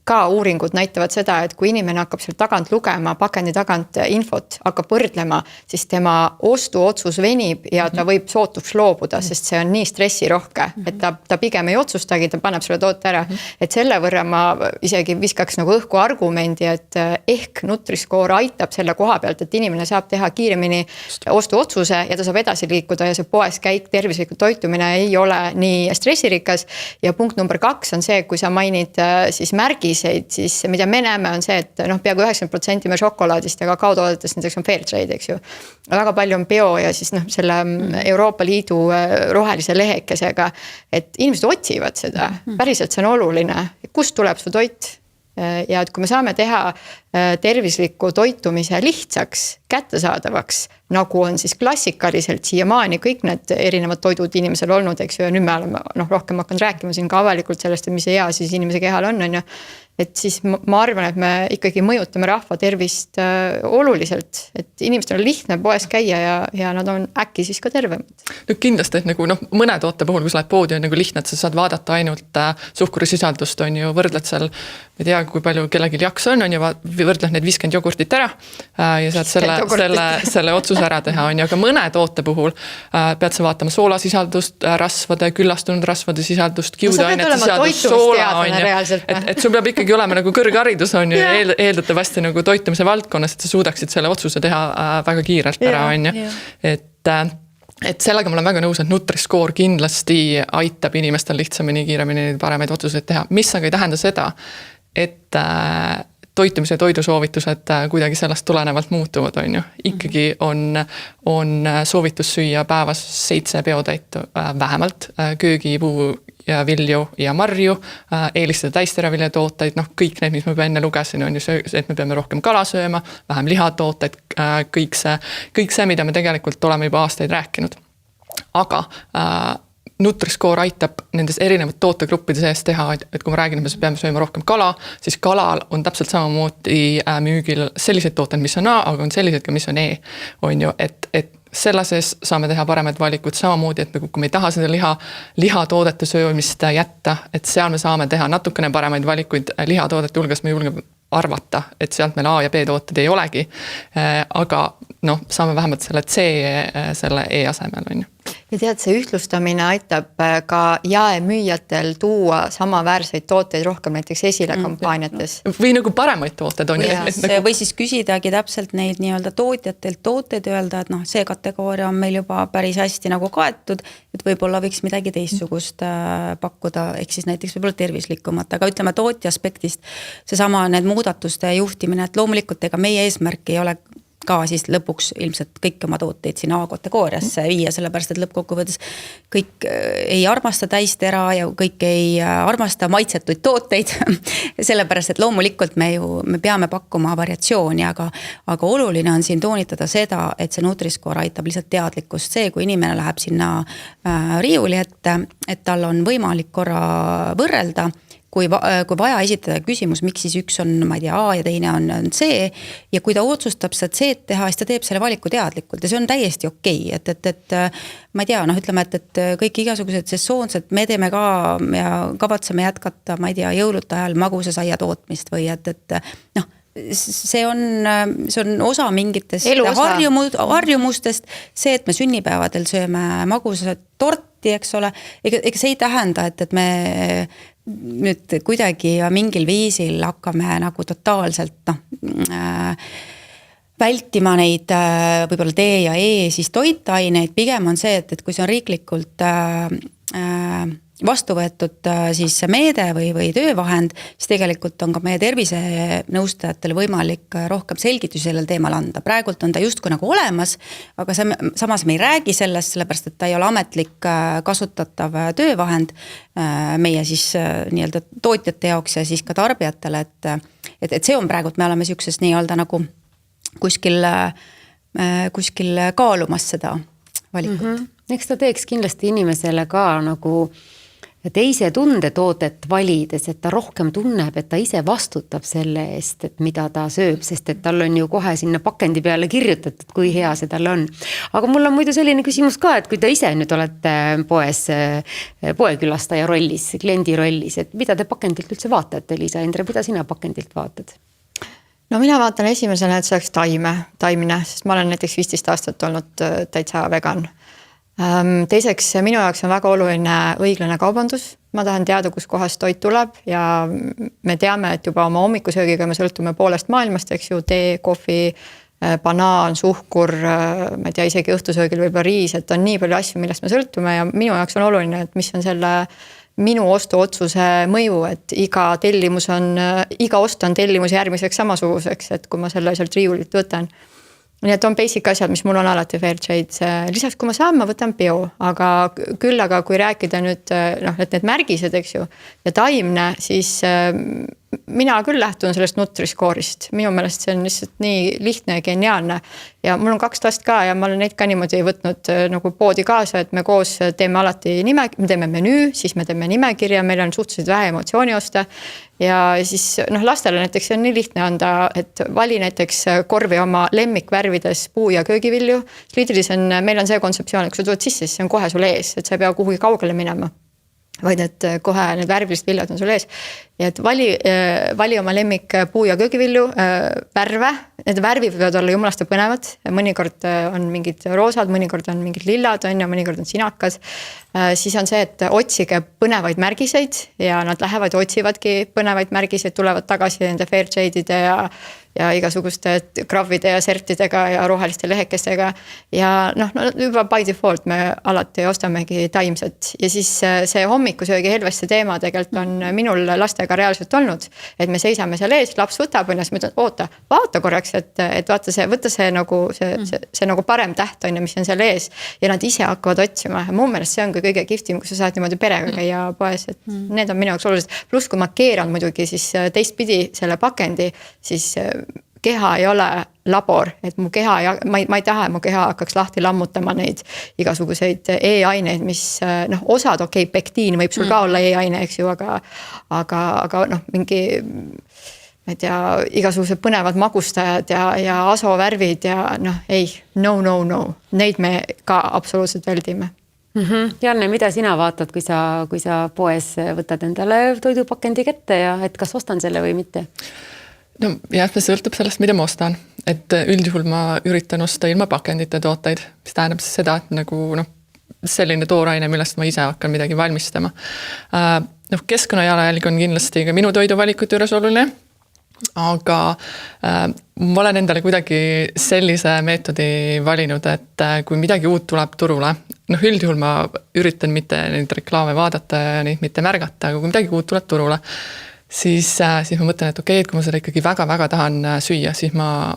ka uuringud näitavad seda, et kui inimene hakkab seal tagant lugema, pakendi tagant infot, hakkab võrdlema, siis tema ostuotsus venib ja ta võib sootuks loobuda, sest see on nii stressirohke, et ta pigem ei otsustagi, ta paneb selle toote ära. Et selle võrra ma isegi viskaks nagu õhku argumendi, et ehk Nutri-Score aitab selle koha pealt, et inimene saab teha kiiremini ostuotsuse ja ta saab edasi liikuda ja see poes käik, tervisliku toitumine ei ole nii stressirikas. Ja punkt number 2 on see, kui sa mainid siis märgiseid, siis mida me näeme on see, et peaaegu 90% me šokolaadist ja kakaotoodetest näiteks on fair trade, eks ju. Väga palju on bio ja siis selle Euroopa Liidu rohelise lehekesega, et inimesed otsivad seda, päriselt see on oluline, kust tuleb su toit. Ja et kui me saame teha tervisliku toitumise lihtsaks, kättesaadavaks, nagu on siis klassikaliselt siiamaani kõik need erinevad toidud inimesel olnud, eks ju, ja nüüd me oleme rohkem hakanud rääkima siin ka avalikult sellest, et mis hea siis inimese kehal on ju. Et siis ma arvan, et me ikkagi mõjutame rahva tervist oluliselt, et inimestel on lihtne poes käia ja nad on äkki siis ka tervemad. No kindlasti, et nagu mõne toote puhul, kui sa lähed poodi, on nagu lihtne, et sa saad vaadata ainult suhkurisisaldust, on ju, võrdled seal, ma ei tea, kui palju kellelgi jaks on ju, võrdled need 50 jogurtit ära ja saad selle otsuse ära teha, on ju, aga mõne toote puhul pead sa vaatama soolasisaldust, rasvade, küllastunud rasvade sisaldust, kiudeainete sisaldust, soola, on ju, et sul peab ikkagi olema nagu kõrgharidus on ju ja eeldatavasti nagu toitumise valdkonnas, et sa suudaksid selle otsuse teha väga kiirelt ära, on ju. Et sellega ma olen väga nõus, et Nutri-Score kindlasti aitab inimestel lihtsamini, kiiremini paremaid otsuseid teha. Mis aga ei tähenda seda, et toitumise ja toidusoovitused kuidagi sellest tulenevalt muutuvad, on ju. Ikkagi on soovitus süüa päevas 7 peotäitu vähemalt, köögipuu ja vilju ja marju, eelistada täisteraviljatooteid, kõik need, mis ma enne lugesin, on ju see, et me peame rohkem kala sööma, vähem lihatooteid, kõik see, mida me tegelikult oleme juba aastaid rääkinud. Aga Nutri-Score aitab nendes erinevad tootegruppide sees teha, et kui ma räägin, et me peame sööma rohkem kala, siis kalal on täpselt samamoodi müügil sellised tooted, mis on A, aga on sellised ka, mis on E, on ju, et selle sees saame teha paremad valikud samamoodi, et kui me ei taha seda lihatoodete söömist jätta, et seal me saame teha natukene paremaid valikuid lihatoodete hulgas, me julgeme arvata, et sealt meil A ja B tooted ei olegi, aga saame vähemalt selle C selle E asemel, on ju. Ja tead, see ühtlustamine aitab ka jaemüüjatel tuua samaväärseid tooteid rohkem näiteks esile kampaaniates. Või nagu paremaid tooted on. Või siis küsidagi täpselt neid nii-öelda tootjatelt tooteid öelda, et see kategooria on meil juba päris hästi nagu kaetud, et võib-olla võiks midagi teistsugust pakkuda, ehk siis näiteks võib-olla tervislikumat, aga ütleme tootja aspektist seesama need muudatuste juhtimine, et loomulikult ega meie eesmärk ei ole ka siis lõpuks ilmselt kõik oma tooteid siin A-kategooriasse viia, sellepärast et lõppkokkuvõttes kõik ei armasta täistera ja kõik ei armasta maitsetuid tooteid, sellepärast et loomulikult me peame pakkuma variatsiooni, aga oluline on siin toonitada seda, et see Nutri-Score aitab lihtsalt teadlikkust see, kui inimene läheb sinna riiuli ette, et tal on võimalik korra võrrelda, kui vaja esitada küsimus, miks siis üks on, ma ei tea, A ja teine on C ja kui ta otsustab seda C teha, siis ta teeb selle valiku teadlikult ja see on täiesti okei, et ma ei tea, ütleme, et kõik igasugused sessoonsed, me teeme ka ja kavatseme jätkata, ma ei tea, jõulude ajal magusasaia tootmist või et see on osa mingitest harjumustest, see, et me sünnipäevadel sööme magusat torti, eks ole, ega see ei tähenda, et me nüüd kuidagi mingil viisil hakkame nagu totaalselt vältima neid võib-olla D ja E siis toitaineid, pigem on see, et kui see on riiklikult vastu võetud siis meede või töövahend, siis tegelikult on ka meie tervisenõustajatel võimalik rohkem selgitusi sellel teemal anda. Praegult on ta justkui nagu olemas, aga samas me ei räägi sellest, sellepärast et ta ei ole ametlik kasutatav töövahend meie siis nii-öelda tootjate jaoks ja siis ka tarbijatele, et see on praegult, me oleme siukses nii-öelda nagu kuskil kaalumas seda valikut. Eks ta teeks kindlasti inimesele ka nagu teise tundetoodet valides, et ta rohkem tunneb, et ta ise vastutab selle eest, et mida ta sööb, sest et tal on ju kohe sinna pakendi peale kirjutatud, kui hea see tal on. Aga mul on muidu selline küsimus ka, et kui te ise nüüd olete poes poekülastaja rollis, kliendi rollis, et mida te pakendilt üldse vaatate, Liisa Endre, mida sina pakendilt vaatad? No mina vaatan esimesena, et see oleks taimine, sest ma olen näiteks 15 aastat olnud täitsa vegan. Teiseks, minu jaoks on väga oluline õiglane kaubandus. Ma tahan teada, kus kohast toit tuleb ja me teame, et juba oma hommikusöögiga me sõltume poolest maailmast, eks ju, tee, kohvi, banaan, suhkur, ma ei tea, isegi õhtusöögil võib-olla riis, et on nii palju asju, millest me sõltume ja minu jaoks on oluline, et mis on selle minu ostuotsuse mõju, et iga ost on tellimus järgmiseks samasuguseks, et kui ma selle sealt riiulit võtan. Nii et on basic asjad, mis mul on alati fair trade. Lisaks, kui ma saan, ma võtan bio, aga kui rääkida nüüd, et need märgised, eks ju, ja taimne, siis mina küll lähtun sellest Nutri-Score'ist. Minu meelest see on lihtsalt nii lihtne ja geniaalne. Ja mul on 2 last ka ja ma olen neid ka niimoodi võtnud nagu poodi kaasa, et me koos teeme alati me teeme menüü, siis me teeme nimekirja, meil on suhteliselt vähe emotsiooni osta. Ja siis lastele näiteks on nii lihtne anda, et vali näiteks korvi oma lemmikvärvides puu- ja köögivilju. Lidlis meil on see kontseptsioon, et kui sa tuled sisse, siis see on kohe sul ees, et sa ei pea kuhugi kaugele minema. Vaid et kohe need värvilised viljad on sul ees. Ja et vali oma lemmik puu- ja köögivilju, värve. Need värvid võivad olla jumalast põnevad. Mõnikord on mingid roosad, mõnikord on mingid lillad, mõnikord on sinakas. Siis on see, et otsige põnevaid märgiseid ja nad lähevad ja otsivadki põnevaid märgiseid, tulevad tagasi nende fair trade'ide ja igasuguste kravvide ja sertidega ja roheliste lehekestega. Ja juba by default me alati ostamegi taimset. Ja siis see hommikusöögi helveste teema tegelikult on minul lastega reaalselt olnud, et me seisame seal ees, laps võtab ennast, ma ütlen, vaata korraks, et võtta see nagu parem täht on, mis on seal ees ja nad ise hakkavad otsima. Mu meelest see on kõige kihvtim, kui sa saad niimoodi perega käia poes, et need on minu jaoks olulised. Plus kui ma keeran muidugi siis teistpidi selle pakendi, siis keha ei ole labor, et mu keha, ma ei taha, mu keha hakkaks lahti lammutama neid igasuguseid E-aineid, mis osad, pektiin võib sul ka olla E-aine, eks ju, aga mingi, ma ei tea, igasugused põnevad magustajad ja asovärvid ja no. Neid me ka absoluutselt väldime. Janne, mida sina vaatad, kui sa poes võtad endale toidupakendi kätte ja et kas ostan selle või mitte? No jah, see sõltub sellest, mida ma ostan. Et üldjuhul ma üritan osta ilma pakendite tooteid, mis tähendab seda, et nagu selline tooraine, millest ma ise hakkan midagi valmistama. Keskkonnajalajälg on kindlasti ka minu toiduvalikute juures oluline, aga ma olen endale kuidagi sellise meetodi valinud, et kui midagi uut tuleb turule, üldjuhul ma üritan mitte neid reklaame vaadata ja neid mitte märgata, aga kui midagi uut tuleb turule, siis ma mõtlen, et et kui ma seda ikkagi väga-väga tahan süüa, siis ma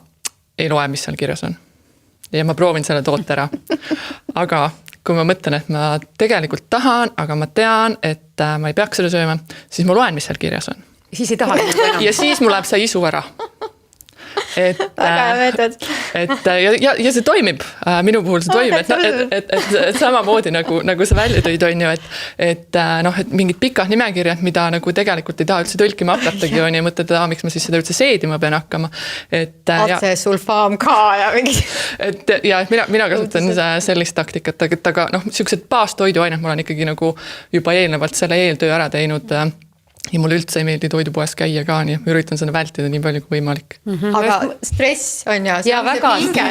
ei loe, mis seal kirjas on. Ja ma proovin selle toote ära. Aga kui ma mõtlen, et ma tegelikult tahan, aga ma tean, et ma ei peaks seda sööma, siis ma loen, mis seal kirjas on. Siis ei taha enam. Ja siis mul läheb see isu ära. Väga meetod. Ja see toimib, minu puhul see toimib, et samamoodi nagu sa välja tõid on ju, et mingid pikad nimekirjad, mida nagu tegelikult ei taha üldse tõlkima hakatagi on ja mõtled, miks ma siis seda üldse seedima pean hakkama. Atse, sulfaam ka ja mingi. Mina kasutan sellist taktikat, aga sellised baastoiduained mul on ikkagi nagu juba eelnevalt selle eeltöö ära teinud. Ja mulle üldse ei meeldi toidupoes käia ka, nii üritan seda vältida nii palju kui võimalik. Aga stress on ja see on väga pinge.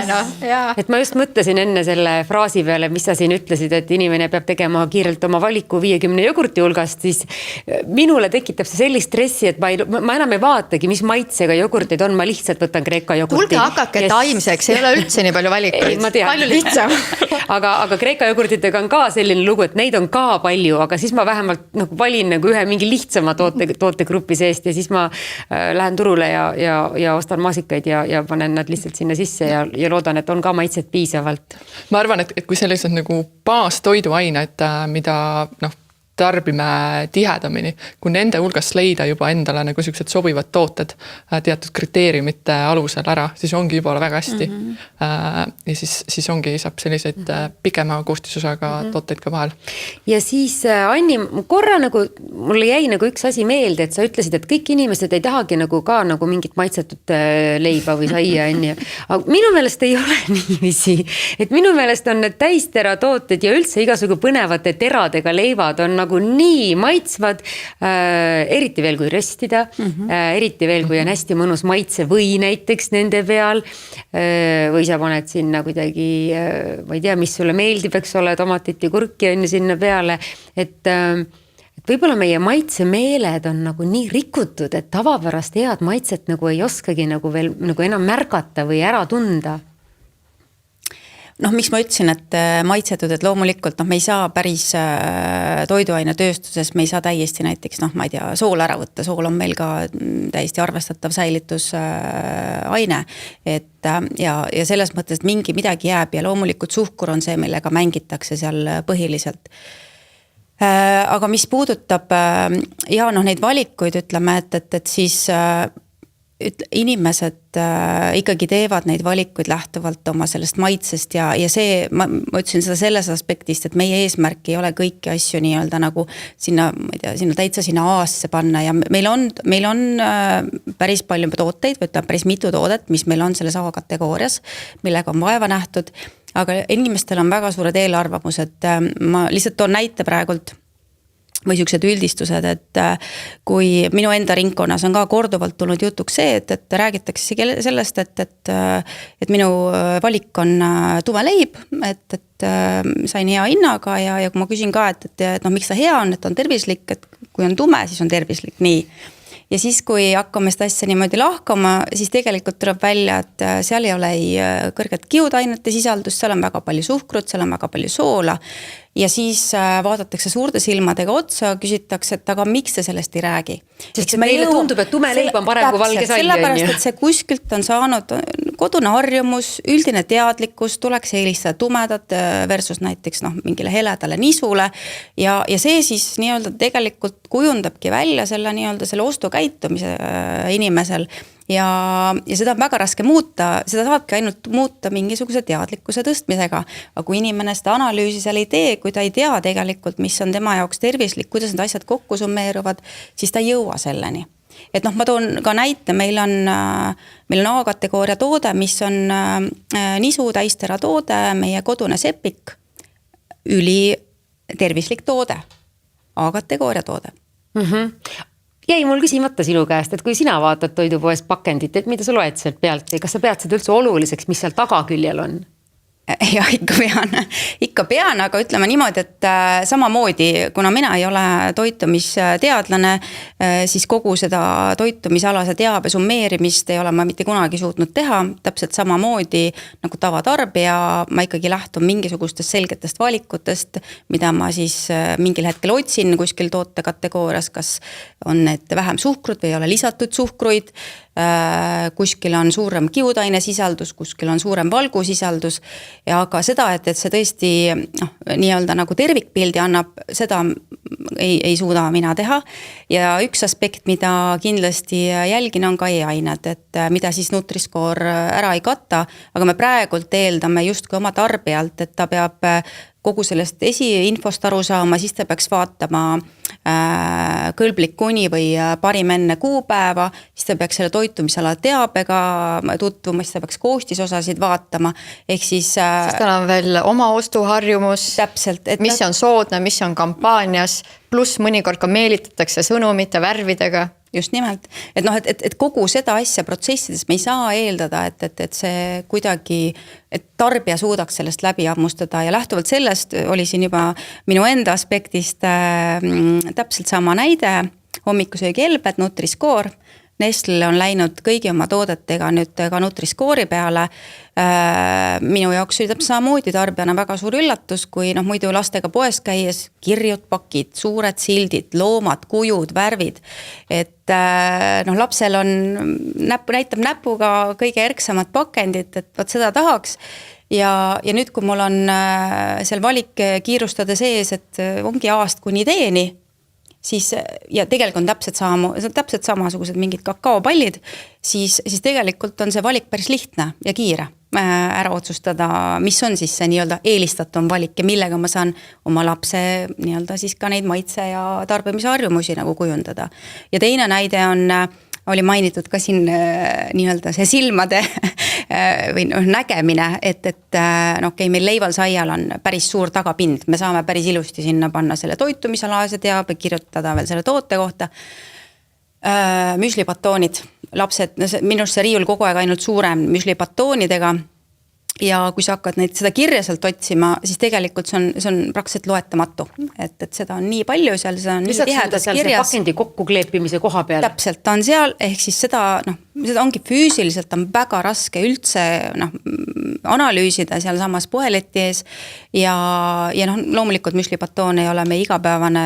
Et ma just mõtlesin enne selle fraasi peale, mis sa siin ütlesid, et inimene peab tegema kiirelt oma valiku 50 jogurti hulgast, siis minule tekitab see sellist stressi, et ma enam ei vaatagi, mis maitsega jogurtid on, ma lihtsalt võtan Kreeka jogurti. Tulge hakake taimseks, ei ole üldse nii palju valikuid. Palju lihtsam. aga Kreeka jogurtidega on ka selline lugu, et neid on ka palju, aga siis ma vähemalt valin nagu ühe mingi lihtsama tootegrupi seest ja siis ma lähen turule ja ostan maasikaid ja panen nad lihtsalt sinna sisse ja loodan, et on ka maitset piisavalt. Ma arvan, et kui sellised nagu baastoiduained, mida tarbime tihedamini, kui nende hulgast leida juba endale nagu sellised sobivad tooted teatud kriteeriumite alusel ära, siis ongi juba väga hästi. Ja siis ongi, saab selliseid pikema koostisosaga tooteid ka vahel. Ja siis Anni, korra nagu mulle jäi nagu üks asi meelde, et sa ütlesid, et kõik inimesed ei tahagi nagu ka nagu mingit maitsetut leiba või saia, aga minu meelest ei ole niiviisi, et minu meelest on need täistera tooted ja üldse igasugu põnevate teradega leivad on nagu nii maitsvad, eriti veel kui röstida, eriti veel kui on hästi mõnus maitse või näiteks nende peal, või sa paned sinna kuidagi, ma ei tea, mis sulle meeldib, eks ole, tomatit ja kurki on sinna peale, et võib-olla meie maitsemeeled on nagu nii rikutud, et tavapärast head maitset nagu ei oskagi nagu veel nagu enam märgata või ära tunda. Miks ma ütlesin, et maitsetud, et loomulikult me ei saa päris toiduaine tööstuses, me ei saa täiesti näiteks, ma ei tea, sool ära võtta, sool on meil ka täiesti arvestatav säilitusaine, et ja selles mõttes, et midagi jääb ja loomulikult suhkur on see, millega mängitakse seal põhiliselt. Aga mis puudutab neid valikuid, ütleme, et siis inimesed ikkagi teevad neid valikuid lähtuvalt oma sellest maitsest ja see, ma ütlesin seda selles aspektist, et meie eesmärk ei ole kõiki asju nii-öelda nagu sinna, ma ei tea, täitsa sinna A-sse panna ja meil on päris palju tooteid, või ütleme päris mitu toodet, mis meil on selles A-kategoorias, millega on vaeva nähtud, aga inimestel on väga suured eelarvamused, ma lihtsalt toon näite praegult, või sellised üldistused, et kui minu enda ringkonnas on ka korduvalt tulnud jutuks see, et räägitakse sellest, et minu valik on tume leib, et sain hea hinnaga ja kui ma küsin ka, et miks ta hea on, et on tervislik, et kui on tume, siis on tervislik, nii. Ja siis, kui hakkame seda asja niimoodi lahkama, siis tegelikult tuleb välja, et seal ei ole kõrget kiudainete sisaldust, seal on väga palju suhkrut, seal on väga palju soola. Ja siis vaadatakse suurte silmadega otsa, küsitakse, et aga miks te sellest ei räägi? Sest meile tundub, et tume leib on parem kui valge sai. Sellepärast, et see kuskilt on saanud kodune harjumus, üldine teadlikkus, tuleks eelistada tumedat versus näiteks mingile heledale nisule ja see siis nii-öelda tegelikult kujundabki välja selle nii-öelda selle ostukäitumise inimesel ja seda on väga raske muuta, seda saabki ainult muuta mingisuguse teadlikkuse tõstmisega, aga kui inimene seda analüüsi seal ei tee, kui ta ei tea tegelikult, mis on tema jaoks tervislik, kuidas need asjad kokku summeeruvad, siis ta ei jõua selleni. Et ma toon ka näite, meil on A-kategooria toode, mis on nisu täistera toode, meie kodune sepik, üli tervislik toode, A-kategooria toode. Jäi mul küsimata sinu käest, et kui sina vaatad toidupoest pakendit, et mida sa loed sealt pealt või kas sa pead seda üldse oluliseks, mis seal tagaküljel on? Ja ikka pean, aga ütleme niimoodi, et samamoodi, kuna mina ei ole toitumisteadlane, siis kogu seda toitumisalase teabe summeerimist ei ole ma mitte kunagi suutnud teha, täpselt samamoodi nagu tavatarbija, ma ikkagi lähtun mingisugustest selgetest valikutest, mida ma siis mingil hetkel otsin kuskil tootekategoorias, kas on need vähem suhkrut või ei ole lisatud suhkruid, kuskil on suurem kiudaine sisaldus, kuskil on suurem valgusisaldus ja aga seda, et see tõesti nii-öelda nagu tervikpildi annab, seda ei suuda mina teha ja üks aspekt, mida kindlasti jälgin, on ka e-ained, et mida siis Nutri-Score ära ei katta, aga me praegult eeldame justkui oma tarbijalt, et ta peab kogu sellest esiinfost aru saama, siis ta peaks vaatama kõlblik kuni või parim enne kuupäeva, siis ta peaks selle toitumisala teabega tutvuma, siis ta peaks koostisosasid vaatama, ehk siis sest tal on veel oma ostuharjumus, täpselt, mis on soodne, mis on kampaanias, pluss mõnikord ka meelitatakse sõnumite värvidega. Just nimelt, et kogu seda asja protsessides me ei saa eeldada, et see kuidagi, et tarbija suudaks sellest läbi ammustada ja lähtuvalt sellest oli siin juba minu enda aspektist täpselt sama näide, hommikusöögi helbed, Nutri-Score, Nestle on läinud kõigi oma toodetega nüüd ka Nutri-Score'i peale. Minu jaoks oli täpselt samamoodi tarbijana väga suur üllatus, kui muidu lastega poes käies kirjud pakid, suured sildid, loomad, kujud, värvid. Et lapsel on näitab näpuga kõige erksamad pakendid, et võt seda tahaks. ja nüüd, kui mul on seal valik kiirustada sees, et ongi A-st kuni D-ni, siis ja tegelikult on täpselt samasugused mingid kakaopallid, siis tegelikult on see valik päris lihtne ja kiire ära otsustada, mis on siis see nii-öelda eelistatum valik ja millega ma saan oma lapse nii-öelda siis ka neid maitse ja tarbimisharjumusi nagu kujundada. Ja teine näide oli mainitud ka siin nii-öelda see silmade või nägemine, et meil leival saial on päris suur tagapind, me saame päris ilusti sinna panna selle toitumisalase teabe, kirjutada veel selle toote kohta. Müslipatoonid, lapsed, minust see riiul kogu aeg ainult suurem müslipatoonidega ja kui sa hakkad seda kirja sealt otsima, siis tegelikult see on praktiliselt loetamatu, et seda on nii palju seal, see on lisaks nii tihedas kirjas. kirjas. Pakendi kokkukleepimise koha peal. Täpselt, ta on seal, ehk siis seda ongi füüsiliselt on väga raske üldse analüüsida seal samas poeleti ees ja loomulikult müslipatoon ei ole meie igapäevane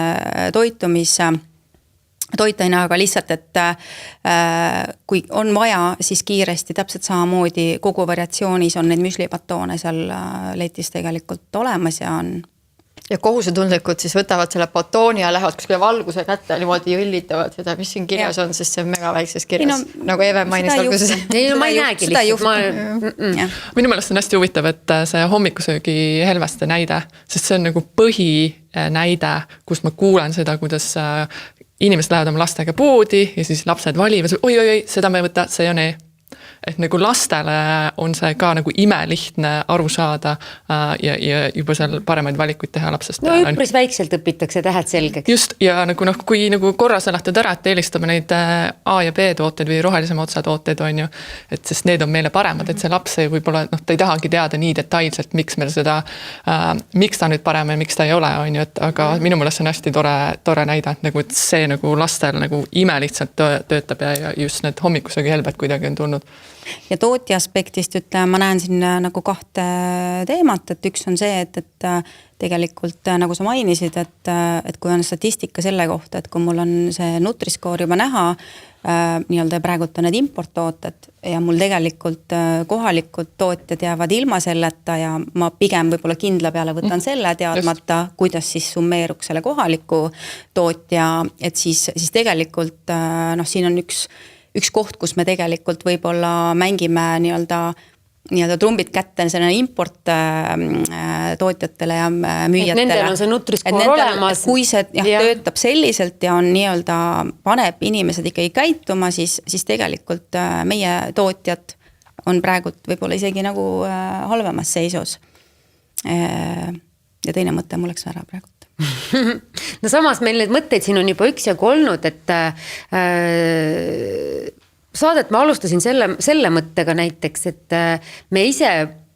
toitaine, aga lihtsalt, et kui on vaja, siis kiiresti täpselt samamoodi kogu variatsioonis on neid müslipatoone seal letis tegelikult olemas ja on. Ja kohusetundlikud siis võtavad selle batooni ja lähevad kuskile valguse kätte niimoodi jõllitavad seda, mis siin kirjas on, sest see on mega väikses kirjas, nagu Eve mainis alguses. Ma ei näegi lihtsalt. Minu meelest on hästi huvitav, et see hommikusöögi helveste näide, sest see on nagu põhinäide, kus ma kuulen seda, kuidas inimesed lähevad oma lastega poodi ja siis lapsed valivad, oi, seda me ei võta, see on et nagu lastele on see ka nagu imelihtne aru saada ja juba seal paremaid valikuid teha lapsest. No üpris väikselt õpitakse tähed selgeks. Just, ja kui korra seletad ära, et eelistame neid A ja B tooteid või rohelisema otsa tooteid on ju, et sest need on meile paremad, et see laps võib-olla, ta ei tahagi teada nii detailselt, miks meil seda, miks ta nüüd parem ja miks ta ei ole, on ju, et aga minu meelest see on hästi tore näide, et, nagu, et see nagu lastel nagu imelihtsalt töötab ja just need hommikusöögi helbed kuidagi on tulnud. Ja tootja aspektist ma näen siin nagu kahte teemat, et üks on see, et tegelikult nagu sa mainisid, et kui on statistika selle kohta, et kui mul on see Nutri-Score juba näha, nii-öelda praegult on need importtooted ja mul tegelikult kohalikud tootjad jäävad ilma selleta ja ma pigem võib-olla kindla peale võtan selle teadmata, kuidas siis summeeruks selle kohaliku tootja, et siis tegelikult siin on üks koht, kus me tegelikult võib-olla mängime nii-öelda trumbid kätte selle import tootjatele ja müüjatele. Et nendel on see Nutri-Score olemas. Kui see töötab selliselt ja on nii-öelda paneb inimesed ikkagi käituma, siis tegelikult meie tootjad on praegult võib-olla isegi nagu halvemas seisus. Ja teine mõte mul läks ära praegu. No samas meil need mõtteid siin on juba üksjagu olnud, et saadet ma alustasin selle mõttega näiteks, et me ise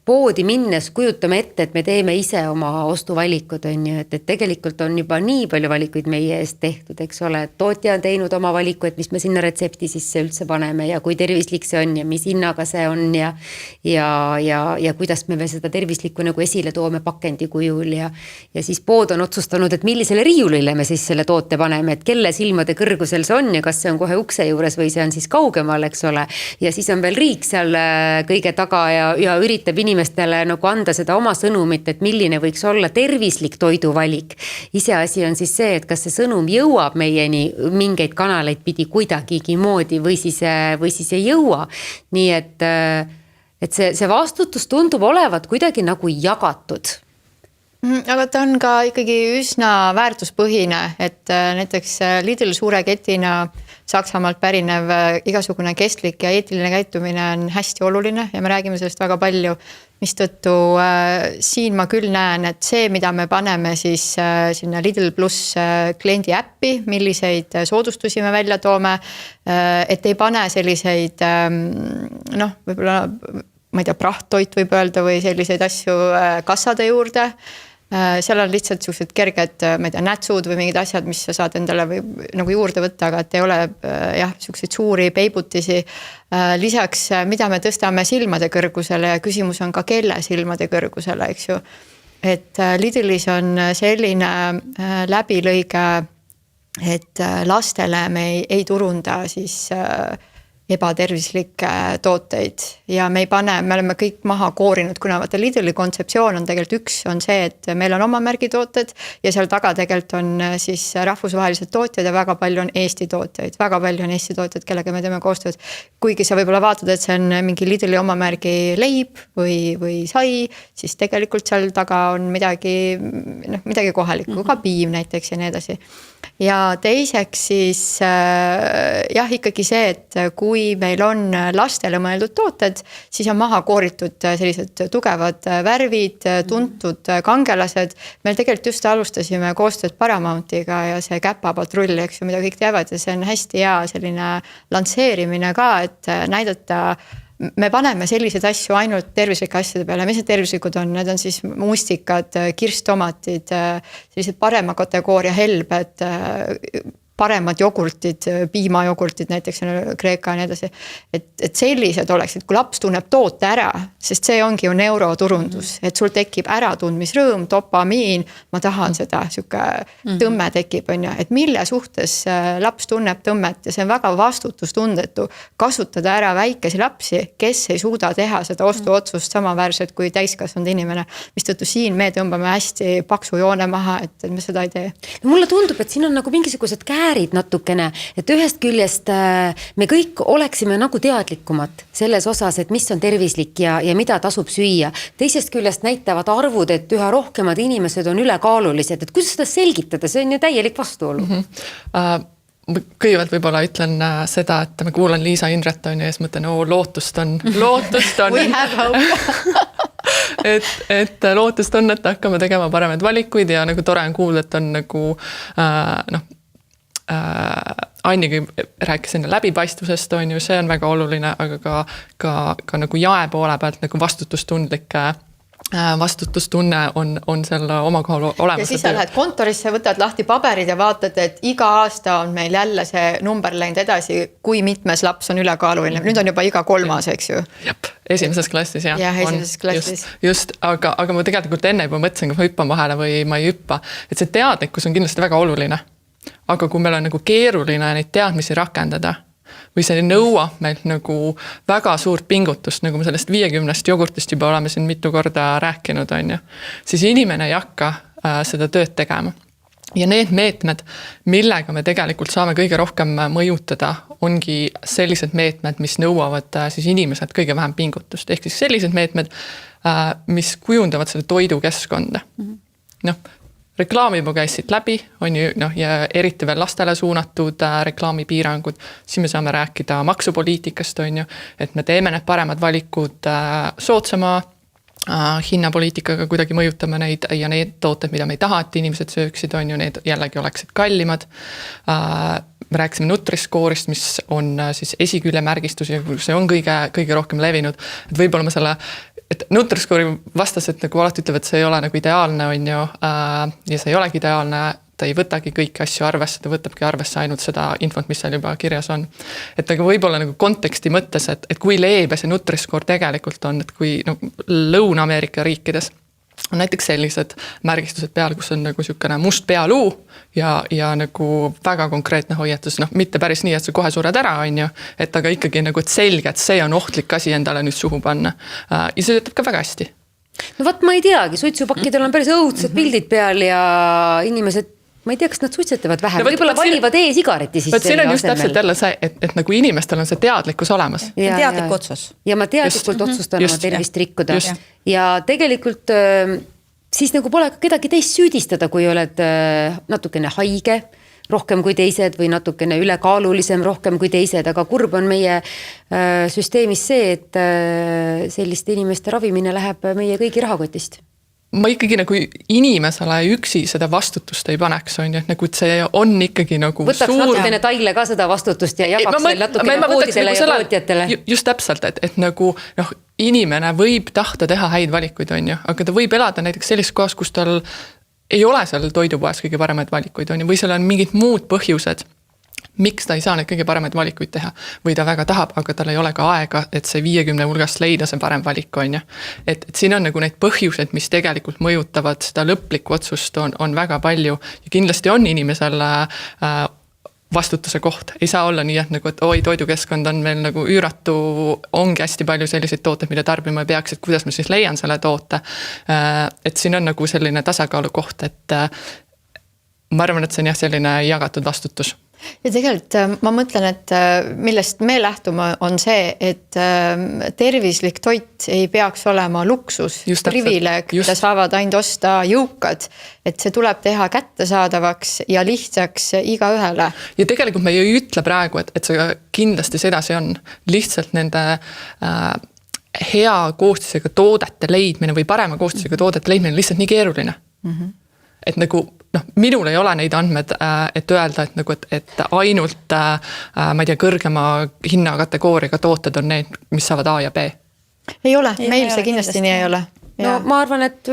poodi minnes kujutame ette, et me teeme ise oma ostuvalikud, on ju, et tegelikult on juba nii palju valikuid meie eest tehtud, eks ole, et tootja on teinud oma valiku, et mis me sinna retsepti sisse üldse paneme ja kui tervislik see on ja mis hinnaga see on ja kuidas me veel seda tervislikku nagu esile toome pakendi kujul ja siis pood on otsustanud, et millisele riiulile me siis selle toote paneme, et kelle silmade kõrgusel see on ja kas see on kohe ukse juures või see on siis kaugemal, eks ole, ja siis on veel riik seal kõige taga ja üritab inimestele nagu anda seda oma sõnumit, et milline võiks olla tervislik toiduvalik. Iseasi on siis see, et kas see sõnum jõuab meieni mingeid kanaleid pidi kuidagigi moodi või siis ei jõua. Nii et see vastutus tundub olevat kuidagi nagu jagatud. Aga ta on ka ikkagi üsna väärtuspõhine, et näiteks Lidl suure ketina Saksamaalt pärinev igasugune kestlik ja eetiline käitumine on hästi oluline ja me räägime sellest väga palju, mistõttu siin ma küll näen, et see, mida me paneme siis sinna Lidl Plus kliendi äppi, milliseid soodustusi me välja toome, et ei pane selliseid, võib-olla, ma ei tea, prahttoit võib öelda või selliseid asju kassade juurde. Seal on lihtsalt sellised kerged, ma ei tea, nätsud või mingid asjad, mis sa saad endale või nagu juurde võtta, aga et ei ole selliseid suuri peibutisi. Lisaks, mida me tõstame silmade kõrgusele ja küsimus on ka kelle silmade kõrgusele, eks ju. Et Lidlis on selline läbilõige, et lastele me ei turunda siis ebatervislikke tooteid ja me oleme kõik maha koorinud, kuna vaata Lidli kontseptsioon on tegelikult üks, on see, et meil on oma märgitooted ja seal taga tegelikult on siis rahvusvahelised tootjad ja väga palju on Eesti tootjaid, kellega me teeme koostööd. Kuigi sa võib-olla vaatad, et see on mingi Lidli oma märgi leib või sai, siis tegelikult seal taga on midagi kohalikku, ka piim näiteks ja nii edasi. Ja teiseks siis jah, ikkagi see, et kui meil on lastele mõeldud tooted, siis on maha kooritud sellised tugevad värvid, tuntud kangelased. Meil tegelikult just alustasime koostööd Paramountiga ja see käpapatrull, eks ju, mida kõik teavad ja see on hästi hea selline lansseerimine ka, et näidata, me paneme selliseid asju ainult tervislike asjade peale, mis need tervislikud on, need on siis mustikad, kirstomatid, sellised parema kategooria helbed, paremad jogurtid, piimajogurtid näiteks Kreeka ja nii edasi. Et sellised oleksid, kui laps tunneb toote ära, sest see ongi ju neuroturundus, et sul tekib äratundmisrõõm, dopamiin, ma tahan seda, siuke tõmme tekib, on ju, et mille suhtes laps tunneb tõmmet ja see on väga vastutustundetu kasutada ära väikesi lapsi, kes ei suuda teha seda ostuotsust samaväärselt kui täiskasvanud inimene, mistõttu siin me tõmbame hästi paksu joone maha, et me seda ei tee. Mulle tundub, et siin on nagu mingisugused natukene, et ühest küljest me kõik oleksime nagu teadlikumad selles osas, et mis on tervislik ja mida tasub süüa. Teisest küljest näitavad arvud, et üha rohkemad inimesed on ülekaalulised, et kuidas seda selgitada, see on ju täielik vastuolu. Kõigepealt võib-olla ütlen seda, et ma kuulan Liisa Indret ja siis mõtlen, lootust on. We have hope. et lootust on, et hakkame tegema paremaid valikuid ja nagu tore on kuulda, et on nagu Annigi rääkis enne läbipaistvusest, on ju, see on väga oluline, aga ka nagu jae poole pealt nagu vastutustunne on selle omakaalu olemas. Ja siis sa lähed kontorisse, võtad lahti paberid ja vaatad, et iga aasta on meil jälle see number läinud edasi, kui mitmes laps on ülekaaluline. Nüüd on juba iga 3, eks ju? Jep, esimeses klassis, jah. Jah, esimeses klassis. Just, aga ma tegelikult enne juba mõtlesin, kui ma hüppan vahele või ma ei hüppa. Et see teadlikkus on kindlasti väga oluline. Aga kui meil on nagu keeruline neid teadmisi rakendada või see nõuab meilt nagu väga suurt pingutust, nagu me sellest 50 jogurtist juba oleme siin mitu korda rääkinud, on ju, siis inimene ei hakka seda tööd tegema. Ja need meetmed, millega me tegelikult saame kõige rohkem mõjutada, ongi sellised meetmed, mis nõuavad siis inimesed kõige vähem pingutust. Ehk siis sellised meetmed, mis kujundavad selle toidukeskkonda. Reklaami juba käis siit läbi, on ju, ja eriti veel lastele suunatud reklaamipiirangud, siis me saame rääkida maksupoliitikast, on ju, et me teeme need paremad valikud soodsama hinnapoliitikaga, kuidagi mõjutame neid ja need tooted, mida me ei taha, et inimesed sööksid, on ju, need jällegi oleksid kallimad. Me rääksime Nutri-Score'ist, mis on siis esikülje märgistus ja see on kõige rohkem levinud, et võib-olla me selle et Nutri-Score'i vastas, et nagu alati ütleb, et see ei ole nagu ideaalne, on ju, ja see ei olegi ideaalne, ta ei võtagi kõiki asju arvesse, ta võtabki arvesse ainult seda infot, mis seal juba kirjas on. Et aga võib-olla nagu konteksti mõttes, et kui leebe see Nutri-Score tegelikult on, et kui Lõuna-Ameerika riikides on näiteks sellised märgistused peal, kus on nagu siukene must pealuu ja nagu väga konkreetne hoiatus, mitte päris nii, et sa kohe sured ära, on ju, et aga ikkagi nagu, et selge, et see on ohtlik asi endale nüüd suhu panna. Ja see töötab ka väga hästi. No võt, ma ei teagi, suitsupakkidel on päris õudsed pildid peal ja inimesed, ma ei tea, kas nad suitsetavad vähem, võib-olla valivad e-sigareti siis. Siin on just täpselt jälle see, et nagu inimestel on see teadlikkus olemas. Teadlik otsus. Ja ma teadlikult otsustan oma tervist rikkuda. Ja tegelikult siis nagu pole kedagi teist süüdistada, kui oled natukene haige, rohkem kui teised või natukene ülekaalulisem, rohkem kui teised, aga kurb on meie süsteemis see, et selliste inimeste ravimine läheb meie kõigi rahakotist. Ma ikkagi nagu inimesele üksi seda vastutust ei paneks, on ju, et nagu see on ikkagi nagu võtaks natukene talle ka seda vastutust ja jagaks veel natukene poodidele ja tootjatele. Just täpselt, et nagu inimene võib tahta teha häid valikuid, on ju, aga ta võib elada näiteks sellises kohas, kus tal ei ole seal toidupoes kõige paremaid valikuid, on ju, või seal on mingid muud põhjused, miks ta ei saa neid kõige paremaid valikuid teha või ta väga tahab, aga tal ei ole ka aega, et see 50 hulgast leida see parem valik, on ju. Et siin on nagu neid põhjused, mis tegelikult mõjutavad seda lõplikku otsust on väga palju ja kindlasti on inimesel vastutuse koht. Ei saa olla nii, et oi, toidukeskkond on meil nagu üüratu, ongi hästi palju selliseid tooteid, mida tarbima ei peaks, et kuidas ma siis leian selle toote. Et siin on nagu selline tasakaalu koht, et ma arvan, et see on selline jagatud vastutus. Ja tegelikult ma mõtlen, et millest me lähtume on see, et tervislik toit ei peaks olema luksus, privileeg, mida saavad ainult osta jõukad, et see tuleb teha kättesaadavaks ja lihtsaks iga ühele. Ja tegelikult me ei ütle praegu, et see kindlasti sedasi on. Lihtsalt nende hea koostisega toodete leidmine või parema koostisega toodete leidmine on lihtsalt nii keeruline. Et nagu minul ei ole neid andmed, et öelda, et, nagu, et ainult ma ei tea, kõrgema hinnakategooriaga tooted on need, mis saavad A ja B. Ei ole, meil see kindlasti nii ei ole. No ma arvan, et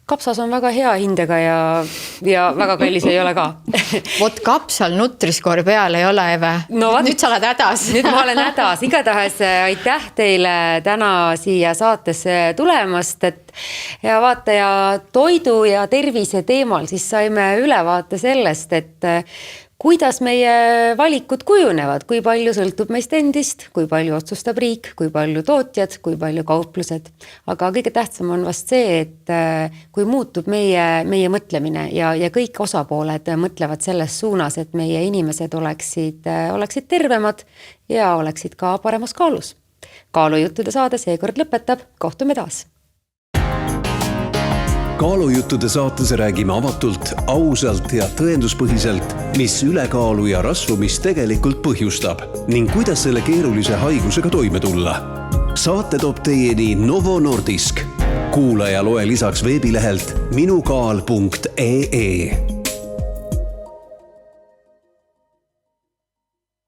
kapsas on väga hea hindega ja väga kallis ei ole ka. Vot kapsal Nutri-Score peal ei ole, Eve. No, nüüd sa oled hädas. Nüüd ma olen hädas. Igatahes aitäh teile täna siia saatesse tulemast, et ja vaataja toidu ja tervise teemal siis saime ülevaate sellest, et kuidas meie valikud kujunevad, kui palju sõltub meist endist, kui palju otsustab riik, kui palju tootjad, kui palju kauplused. Aga kõige tähtsam on vast see, et kui muutub meie mõtlemine ja kõik osapooled mõtlevad selles suunas, et meie inimesed oleksid tervemad ja oleksid ka paremas kaalus. Kaalujuttude saade seekord lõpetab. Kohtume taas. Kaalujuttude saates räägime avatult, ausalt ja tõenduspõhiselt, mis ülekaalu ja rasvumist tegelikult põhjustab ning kuidas selle keerulise haigusega toime tulla. Saate toob teieni Novo Nordisk. Kuula ja loe lisaks veebilehelt minukaal.ee.